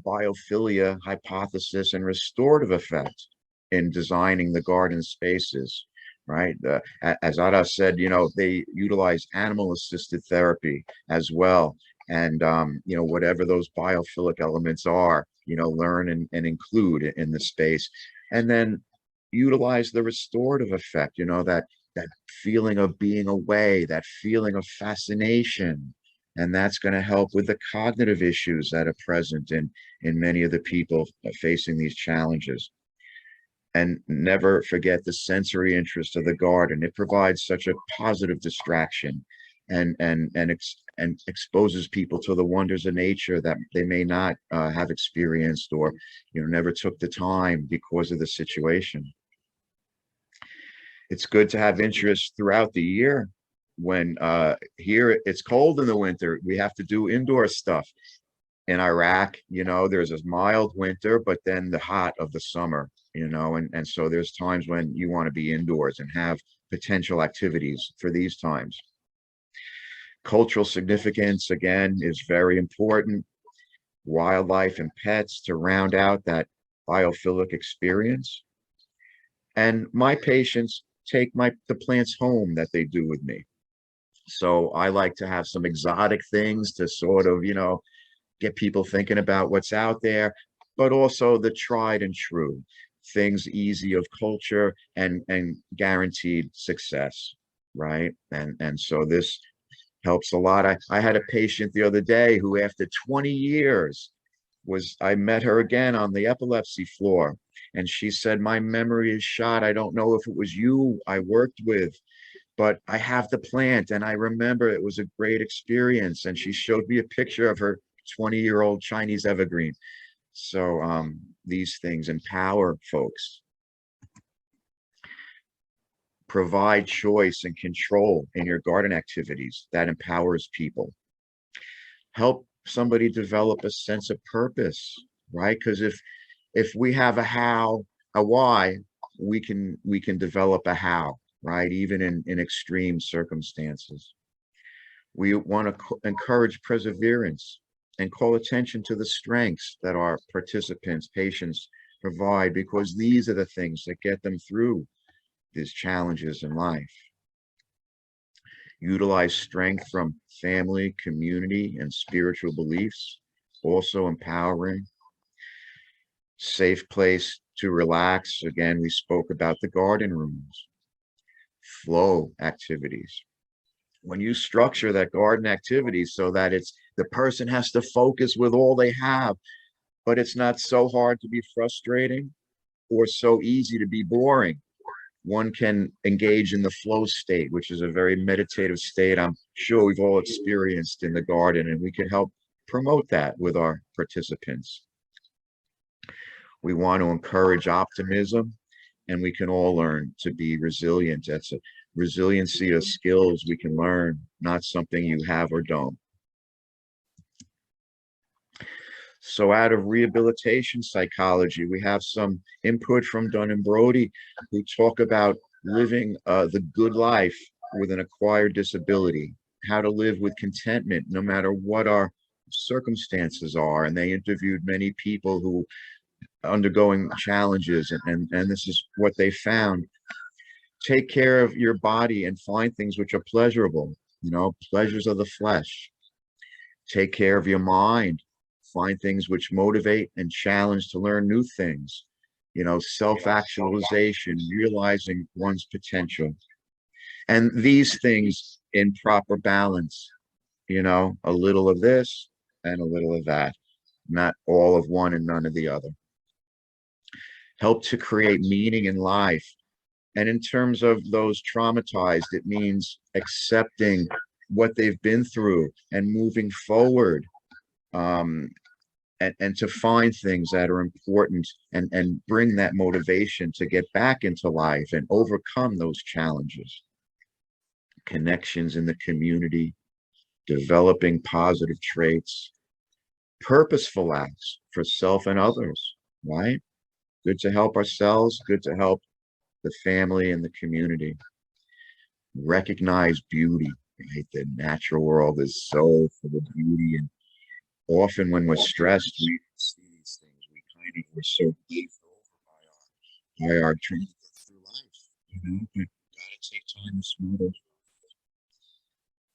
biophilia hypothesis and restorative effect in designing the garden spaces, right? As Ada said, they utilize animal-assisted therapy as well. And, whatever those biophilic elements are, learn and include in the space. And then utilize the restorative effect, that feeling of being away, that feeling of fascination. And that's going to help with the cognitive issues that are present in many of the people facing these challenges. And never forget the sensory interest of the garden. It provides such a positive distraction and exposes people to the wonders of nature that they may not have experienced, or never took the time because of the situation. It's good to have interest throughout the year. When here it's cold in the winter, we have to do indoor stuff. In Iraq, there's a mild winter, but then the hot of the summer, and so there's times when you want to be indoors and have potential activities for these times. Cultural significance, again, is very important. Wildlife and pets to round out that biophilic experience. And my patients take the plants home that they do with me. So I like to have some exotic things to sort of, get people thinking about what's out there, but also the tried and true things, easy of culture and guaranteed success, right? And so this helps a lot. I had a patient the other day who, after 20 years, I met her again on the epilepsy floor, and she said, my memory is shot. I don't know if it was you I worked with, but I have the plant and I remember it was a great experience. And she showed me a picture of her 20-year-old Chinese evergreen. So these things empower folks. Provide choice and control in your garden activities. That empowers people. Help somebody develop a sense of purpose, right? Because if we have a why, we can develop a how, right? Even in extreme circumstances. We want to encourage perseverance and call attention to the strengths that our participants, patients provide, because these are the things that get them through these challenges in life. Utilize strength from family, community, and spiritual beliefs, also empowering. Safe place to relax. Again, we spoke about the garden rooms. Flow activities. When you structure that garden activity so that the person has to focus with all they have, but it's not so hard to be frustrating or so easy to be boring. One can engage in the flow state, which is a very meditative state I'm sure we've all experienced in the garden, and we can help promote that with our participants. We want to encourage optimism, and we can all learn to be resilient. That's a resiliency of skills we can learn, not something you have or don't. So out of rehabilitation psychology, we have some input from Dunn and Brody, who talk about living the good life with an acquired disability, how to live with contentment no matter what our circumstances are. And they interviewed many people who undergoing challenges, and this is what they found. Take care of your body and find things which are pleasurable, pleasures of the flesh. Take care of your mind. Find things which motivate and challenge to learn new things. Self-actualization, realizing one's potential. And these things in proper balance, a little of this and a little of that, not all of one and none of the other. Help to create meaning in life. And in terms of those traumatized, it means accepting what they've been through and moving forward. And to find things that are important and bring that motivation to get back into life and overcome those challenges. Connections in the community, developing positive traits, purposeful acts for self and others, right? Good to help ourselves, good to help the family and the community. Recognize beauty, right? The natural world is so full of beauty, and often when we're stressed, we see these things. We're so paved over by our trying to get through life, but gotta take time to smell those,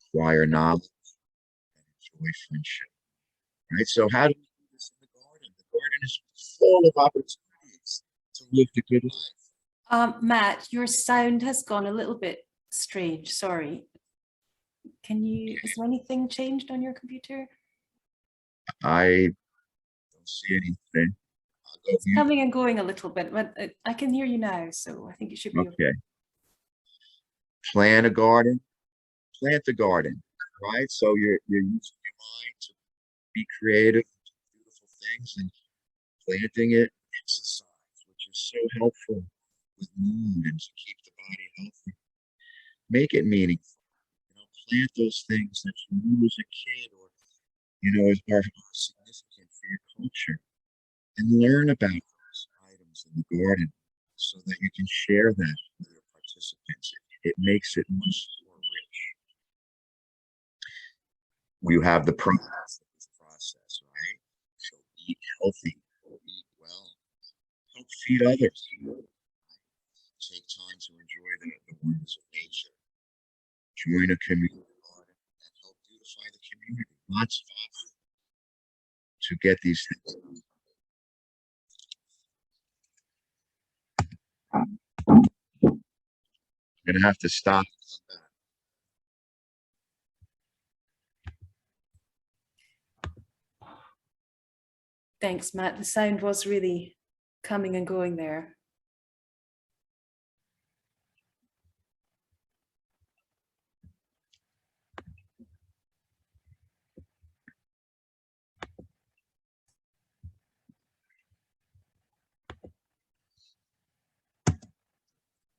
acquire knowledge, and enjoy friendship. Right? So how do we do this in the garden? The garden is full of opportunities to live the good life. Matt, your sound has gone a little bit strange. Sorry. Has anything changed on your computer? I don't see anything. It's coming and going a little bit, but I can hear you now, so I think it should be okay. Plant a garden, plant the garden, right? So you're using your mind to be creative, beautiful things, and planting it, exercise, which is so helpful with mood and to keep the body healthy. Make it meaningful. Plant those things that you knew as a kid, or are significant for your culture, and learn about those items in the garden so that you can share that with your participants. It makes it much more rich. You have the process, right? So eat healthy, eat well, help feed others. Take time to enjoy the wonders of nature. Join a community garden and help beautify the community. Lots of options to get these things done. I'm gonna have to stop. Thanks, Matt. The sound was really coming and going there.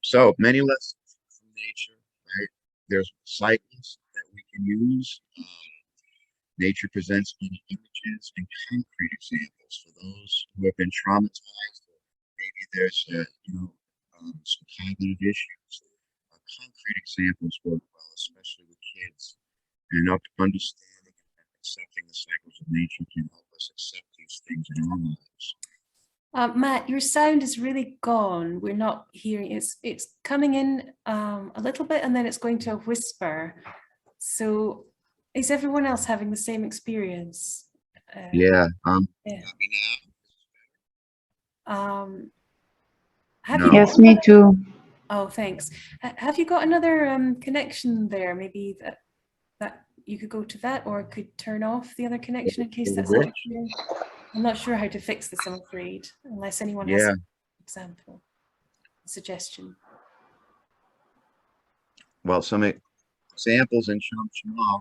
So many lessons from nature, right? There's cycles that we can use. Nature presents many images and concrete examples for those who have been traumatized. Maybe there's some cognitive issues. Concrete examples work well, especially with kids, and understanding and accepting the cycles of nature can help us accept these things in our lives. Matt, your sound is really gone. We're not hearing it's coming in a little bit and then it's going to a whisper. So is everyone else having the same experience? Yeah. Yeah. No. Yes, me too. Oh, thanks. Have you got another connection there? Maybe that you could go to that, or could turn off the other connection in case that's interfering. I'm not sure how to fix this, I'm afraid, unless anyone has an example, suggestion. Well, some examples in Chamchamal.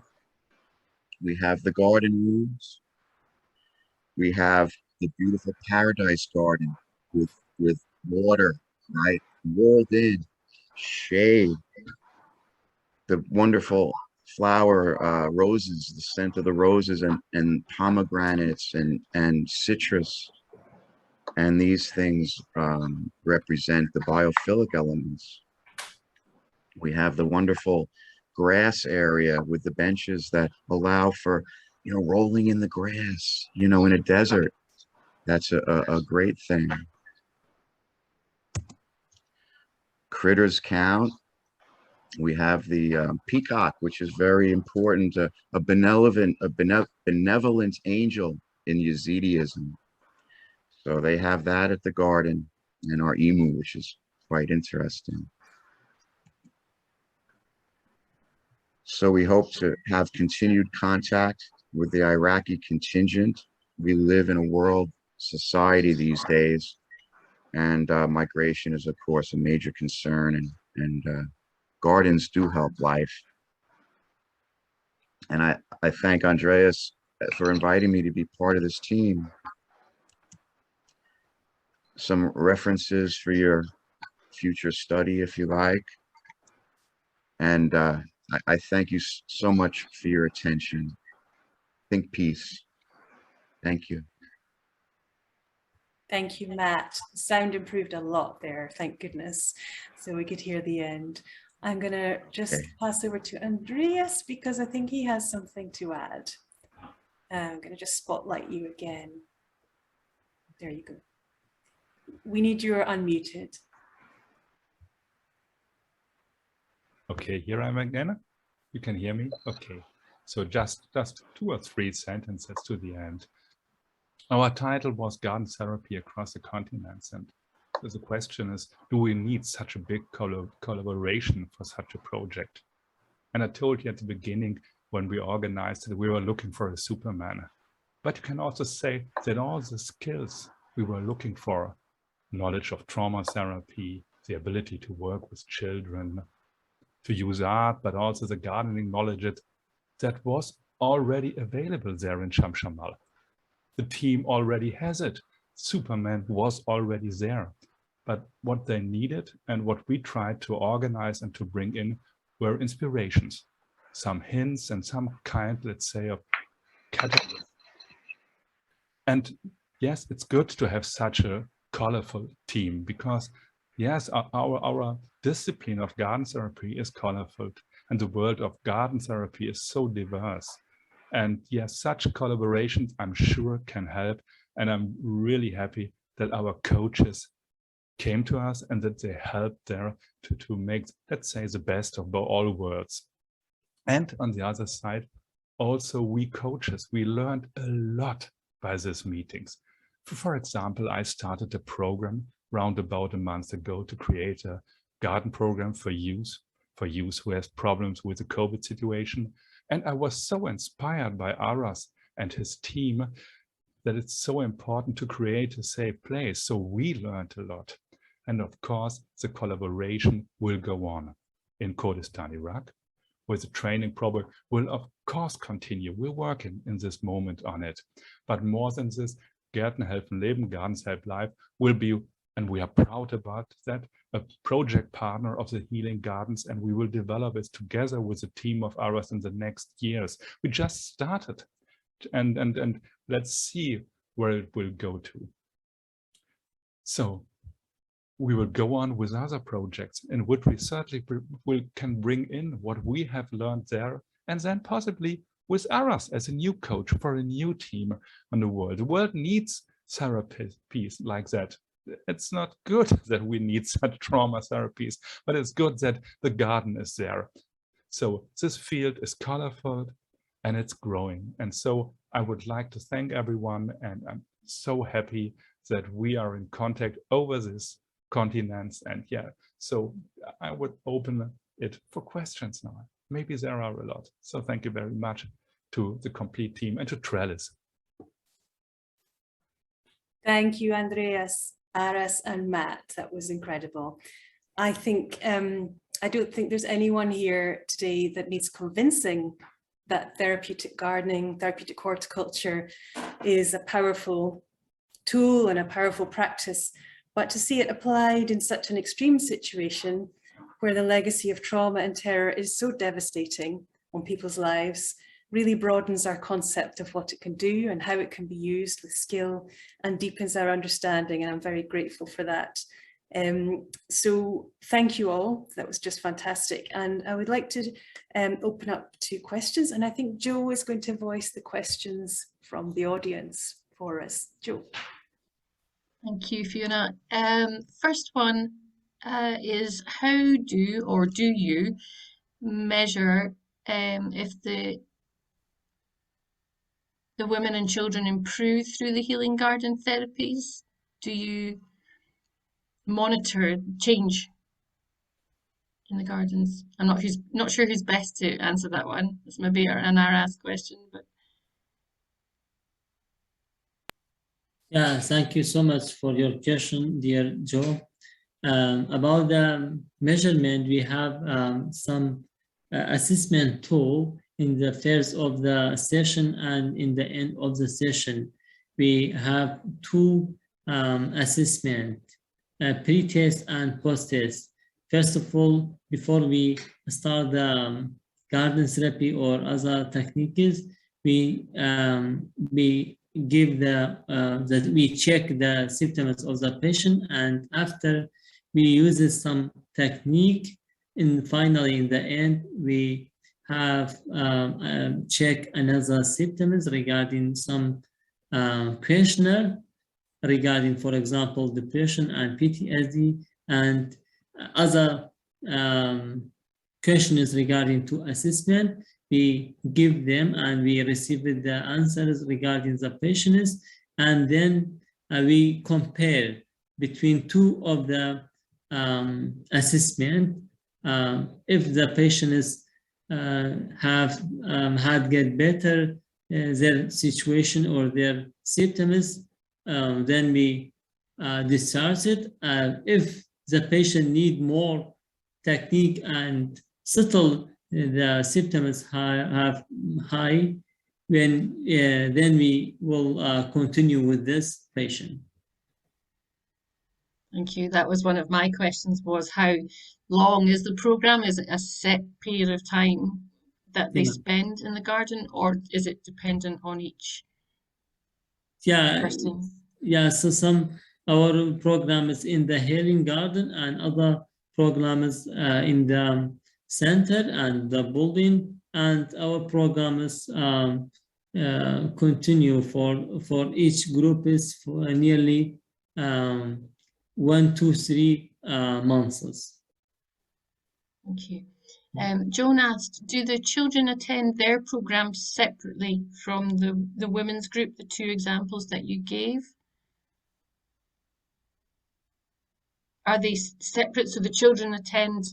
We have the garden rooms. We have the beautiful paradise garden with water, right? Walled in, shade. The wonderful flower roses, the scent of the roses and pomegranates and citrus. And these things represent the biophilic elements. We have the wonderful grass area with the benches that allow for, rolling in the grass, in a desert. That's a great thing. Critters count. We have the peacock, which is very important, a benevolent angel in Yazidism. So they have that at the garden, and our emu, which is quite interesting. So we hope to have continued contact with the Iraqi contingent. We live in a world society these days, and migration is, of course, a major concern, and gardens do help life. And I thank Andreas for inviting me to be part of this team. Some references for your future study, if you like. And I thank you so much for your attention. Think peace. Thank you. Thank you, Matt. The sound improved a lot there, thank goodness. So we could hear the end. I'm going to just pass over to Andreas because I think he has something to add. I'm going to just spotlight you again. There you go. We need you unmuted. Okay, here I am again. You can hear me? Okay. So just 2 or 3 sentences to the end. Our title was Garden Therapy Across the Continents. And the question is, do we need such a big collaboration for such a project? And I told you at the beginning when we organized it, we were looking for a Superman. But you can also say that all the skills we were looking for, knowledge of trauma therapy, the ability to work with children, to use art, but also the gardening knowledge that was already available there in Chamchamal. The team already has it. Superman was already there. But what they needed and what we tried to organize and to bring in were inspirations, some hints and some kind, let's say, of categories. And yes, it's good to have such a colorful team because yes, our discipline of garden therapy is colorful and the world of garden therapy is so diverse. And yes, such collaborations, I'm sure, can help. And I'm really happy that our coaches came to us and that they helped there to make, let's say, the best of all worlds. And on the other side, also we coaches, we learned a lot by these meetings. For example, I started a program round about a month ago to create a garden program for youth who has problems with the COVID situation. And I was so inspired by Aras and his team that it's so important to create a safe place. So we learned a lot. And of course, the collaboration will go on in Kurdistan, Iraq, where the training program will of course continue. We're working in this moment on it. But more than this, Gärten helfen Leben, Gardens help life will be, and we are proud about that, a project partner of the Healing Gardens, and we will develop it together with a team of ours in the next years. We just started, and let's see where it will go to. So we will go on with other projects in which we certainly can bring in what we have learned there, and then possibly with Aras as a new coach for a new team on the world. The world needs therapies like that. It's not good that we need such trauma therapies, but it's good that the garden is there. So this field is colorful and it's growing. And so I would like to thank everyone, and I'm so happy that we are in contact over this continents. And yeah, so I would open it for questions now. Maybe there are a lot. So thank you very much to the complete team and to Trellis. Thank you, Andreas, Aras, and Matt. That was incredible. I think I don't think there's anyone here today that needs convincing that therapeutic gardening, therapeutic horticulture is a powerful tool and a powerful practice, but to see it applied in such an extreme situation where the legacy of trauma and terror is so devastating on people's lives really broadens our concept of what it can do and how it can be used with skill and deepens our understanding. And I'm very grateful for that. So thank you all. That was just fantastic. And I would like to open up to questions. And I think Joe is going to voice the questions from the audience for us. Joe. Thank you, Fiona. First one is, how do you measure if the women and children improve through the healing garden therapies? Do you monitor change in the gardens? I'm not sure who's best to answer that one. It's maybe an Aras question, but Yeah, thank you so much for your question, dear Joe. About the measurement, we have some assessment tool in the first of the session and in the end of the session. We have two assessment, pre-test and post-test. First of all, before we start the garden therapy or other techniques, we give we check the symptoms of the patient, and after we use some technique, and finally in the end we have check another symptoms regarding some questionnaire regarding, for example, depression and PTSD, and other questions regarding to assessment. We give them and we receive the answers regarding the patients, and then we compare between two of the assessment. If the patients have get better their situation or their symptoms, then we discharge it. If the patient need more technique and settle the symptoms have high, then we will continue with this patient. thank you. That was one of my questions, was how long is the program? Is it a set period of time that they spend in the garden, or is it dependent on each person? Yeah, so our program is in the healing garden and other programs in the center and the building, and our programs continue for each group is for nearly 1 to 3 months. Thank you. Joan asked, do the children attend their programs separately from the women's group, the two examples that you gave? Are they separate, so the children attend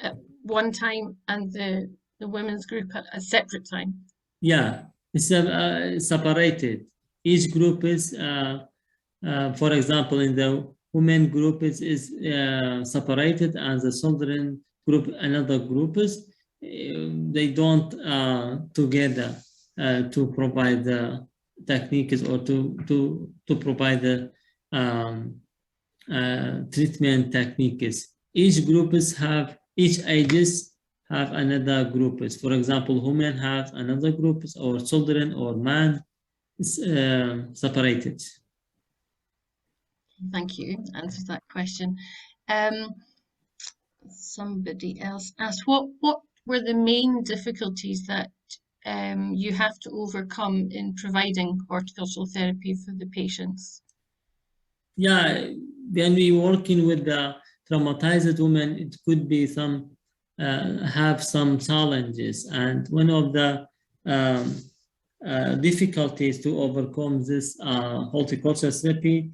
at one time and the women's group at a separate time? Yeah, it's separated. Each group is, for example, in the women group is separated, and the children group, another group is, they don't together to provide the techniques or to provide the treatment techniques. Each groups have, each ages have another groups. For example, women have another groups, or children or man is separated. Thank you. Answers that question. Somebody else asked, what were the main difficulties that you have to overcome in providing horticultural therapy for the patients? Yeah, when we working with the traumatized women, it could be some have some challenges, and one of the difficulties to overcome this horticulture therapy,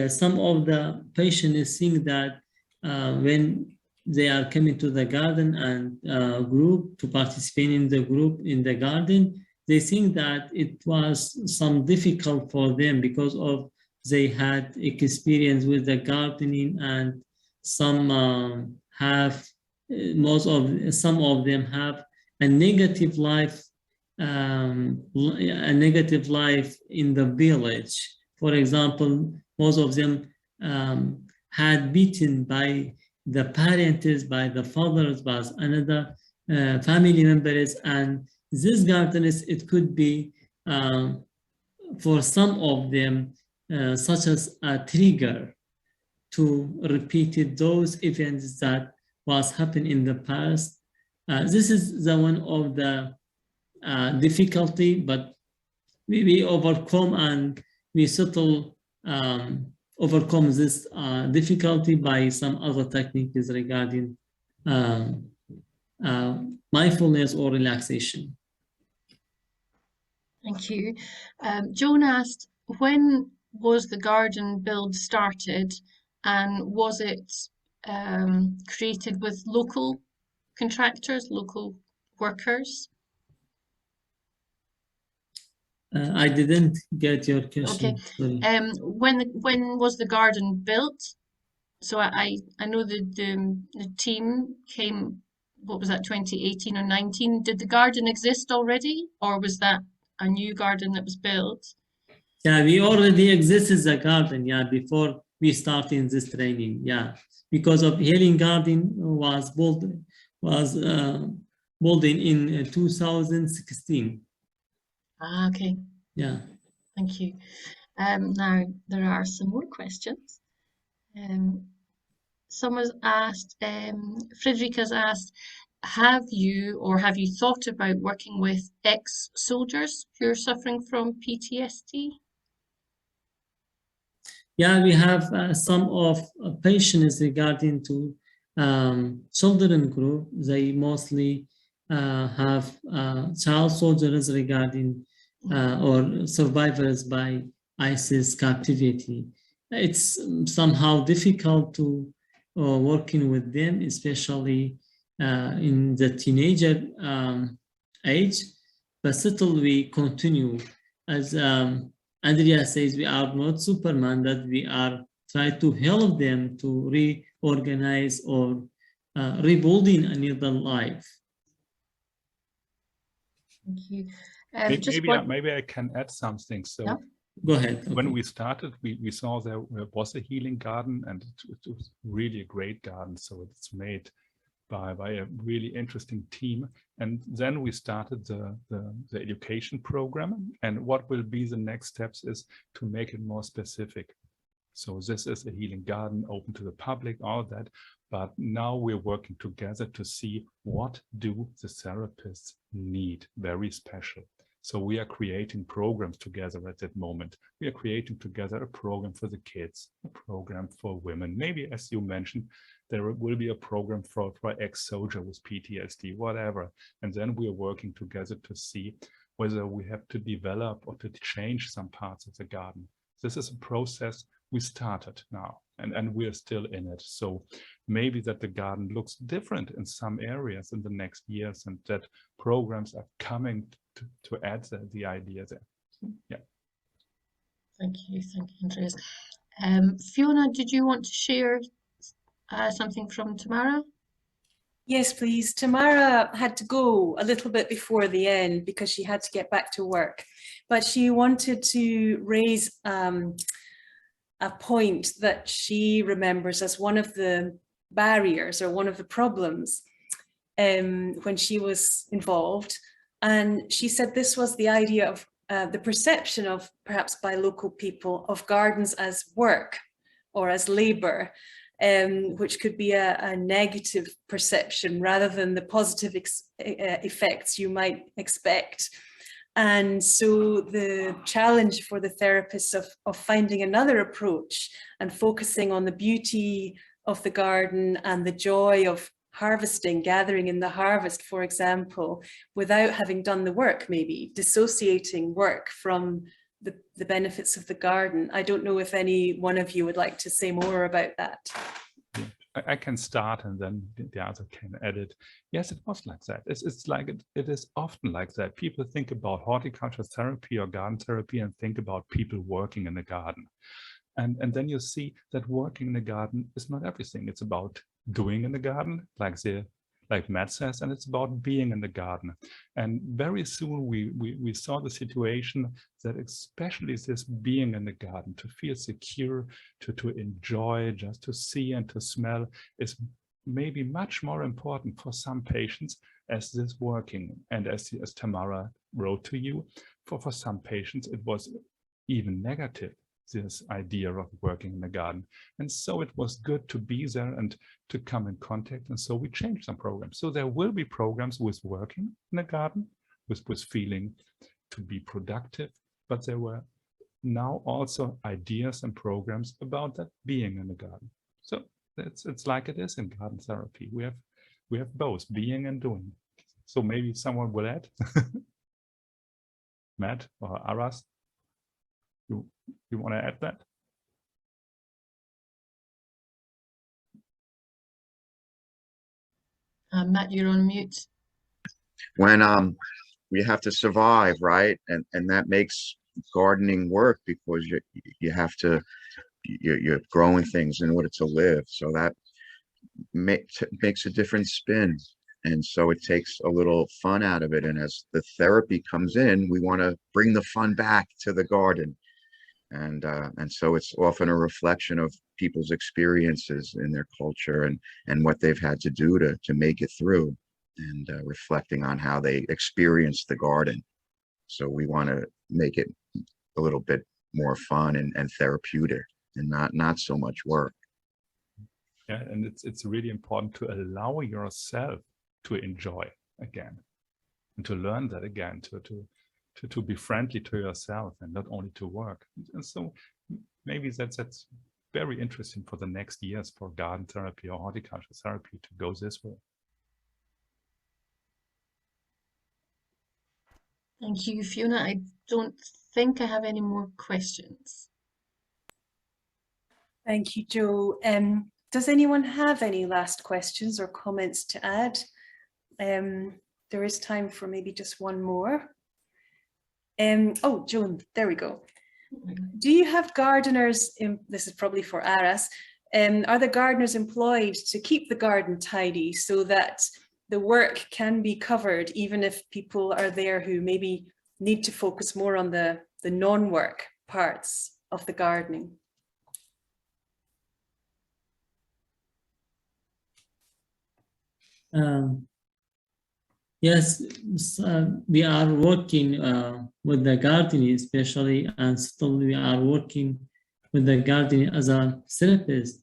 some of the patients think that when they are coming to the garden and group to participate in the group in the garden, they think that it was some difficult for them because of they had experience with the gardening, and some have some of them have a negative life in the village. For example, most of them had beaten by the parents, by the fathers, by another family members, and this gardeners, it could be for some of them such as a trigger to repeat those events that was happening in the past. This is the one of the difficulty, but we overcome and we settle overcome this difficulty by some other techniques regarding mindfulness or relaxation. Thank you. Joan asked, when was the garden build started, and was it created with local contractors, local workers? I didn't get your question. Okay. When was the garden built? So I know the team came, what was that, 2018 or 19? Did the garden exist already, or was that a new garden that was built? Yeah, we already existed the garden, yeah, before we started this training, yeah, because of Healing Garden was built in 2016. Ah, okay. Yeah. Thank you. Now there are some more questions. Someone's asked, Frederica's asked, have you thought about working with ex-soldiers who are suffering from PTSD? Yeah, we have some of patients regarding to children group. They mostly have child soldiers regarding or survivors by ISIS captivity. It's somehow difficult to working with them, especially in the teenager age, but still we continue. As Andreas says, we are not Superman, that we are trying to help them to reorganize or rebuilding another life. Thank you. Maybe I can add something. So yeah. Go ahead. Okay. When we started, we saw there was a healing garden, and it was really a great garden. So it's made by a really interesting team. And then we started the education program. And what will be the next steps is to make it more specific. So this is a healing garden open to the public, all that. But now we're working together to see what do the therapists need, very special. So we are creating programs together at that moment. We are creating together a program for the kids, a program for women. Maybe, as you mentioned, there will be a program for ex-soldier with PTSD, whatever. And then we are working together to see whether we have to develop or to change some parts of the garden. This is a process we started now, and we are still in it. So maybe that the garden looks different in some areas in the next years, and that programs are coming to add the idea there. Yeah. Thank you, Andreas. Fiona, did you want to share something from Tamara? Yes, please. Tamara had to go a little bit before the end because she had to get back to work, but she wanted to raise a point that she remembers as one of the barriers or one of the problems when she was involved. And she said this was the idea of the perception of, perhaps by local people, of gardens as work or as labor. which could be a negative perception rather than the positive effects you might expect. And so the challenge for the therapists of finding another approach and focusing on the beauty of the garden and the joy of harvesting, gathering in the harvest, for example, without having done the work, maybe dissociating work from the benefits of the garden. I don't know if any one of you would like to say more about that. I can start and then the other can edit. Yes, it was like that. It's like it is often like that. People think about horticulture therapy or garden therapy and think about people working in the garden. And then you see that working in the garden is not everything. It's about doing in the garden, like Matt says, and it's about being in the garden. And very soon we saw the situation that especially this being in the garden, to feel secure, to enjoy, just to see and to smell, is maybe much more important for some patients as this working. And as Tamara wrote to you, for some patients it was even negative, this idea of working in the garden. And so it was good to be there and to come in contact. And so we changed some programs. So there will be programs with working in the garden, with feeling to be productive, but there were now also ideas and programs about that being in the garden. So it's like it is in garden therapy. We have both being and doing. So maybe someone will add. Matt or Aras, you want to add that? Matt, you're on mute. When we have to survive, right? And that makes gardening work, because you have to, you're growing things in order to live. So that makes a different spin. And so it takes a little fun out of it. And as the therapy comes in, we want to bring the fun back to the garden. And so it's often a reflection of people's experiences in their culture and what they've had to do to make it through, and reflecting on how they experienced the garden. So we want to make it a little bit more fun and therapeutic, and not so much work. Yeah, and it's really important to allow yourself to enjoy again, and to learn that again, to be friendly to yourself and not only to work. And so maybe that's very interesting for the next years for garden therapy or horticulture therapy to go this way. Thank you, Fiona. I don't think I have any more questions. Thank you, Joe. Does anyone have any last questions or comments to add? There is time for maybe just one more. Oh, Joan, there we go. Do you have gardeners, this is probably for Aras, are the gardeners employed to keep the garden tidy so that the work can be covered, even if people are there who maybe need to focus more on the non-work parts of the gardening? Yes, we are working with the gardening especially, and still we are working with the gardening as a therapist.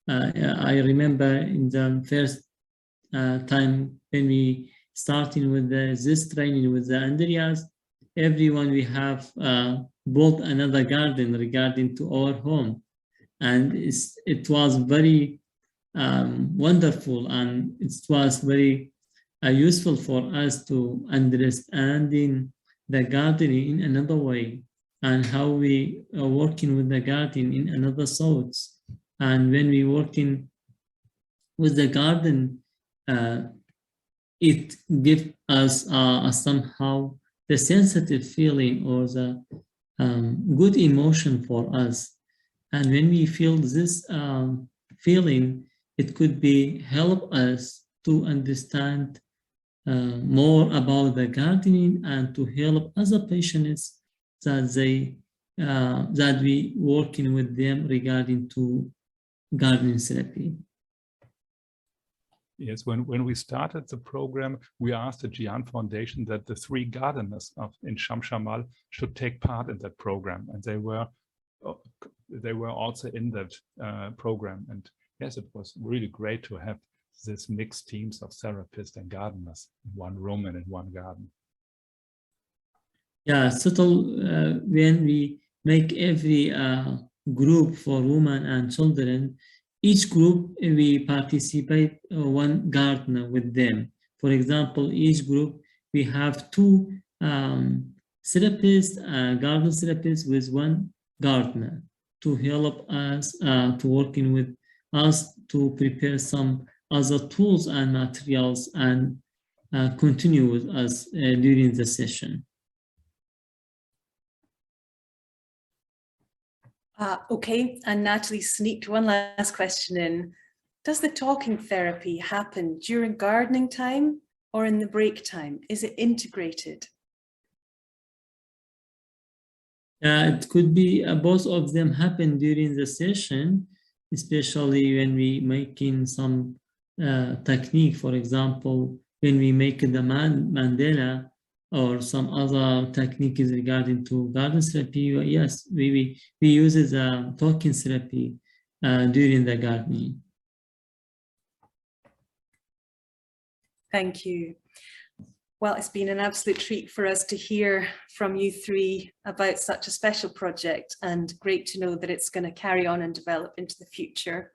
I remember in the first time when we started with this training with the Andreas, everyone we have built another garden regarding to our home, and it was very wonderful, and it was very useful for us to understanding the gardening in another way, and how we are working with the garden in another thoughts. And when we working with the garden, it gives us somehow the sensitive feeling or the good emotion for us. And when we feel this feeling, it could be help us to understand more about the gardening, and to help other patients that we working with them regarding to gardening therapy. Yes, when we started the program, we asked the Gian Foundation that the 3 gardeners in Chamchamal should take part in that program, and they were also in that program. And yes, it was really great to have this mixed teams of therapists and gardeners in one room and in one garden. Yeah, when we make every group for women and children, each group we participate one gardener with them. For example, each group we have two therapists, garden therapists with one gardener to help us to working with us to prepare some other tools and materials and continue with us during the session. Okay, and Natalie sneaked one last question in. Does the talking therapy happen during gardening time or in the break time? Is it integrated? It could be both of them happen during the session, especially when we making some technique. For example, when we make the mandala or some other techniques regarding to garden therapy, yes, we use the talking therapy during the gardening. Thank you. Well, it's been an absolute treat for us to hear from you three about such a special project, and great to know that it's going to carry on and develop into the future.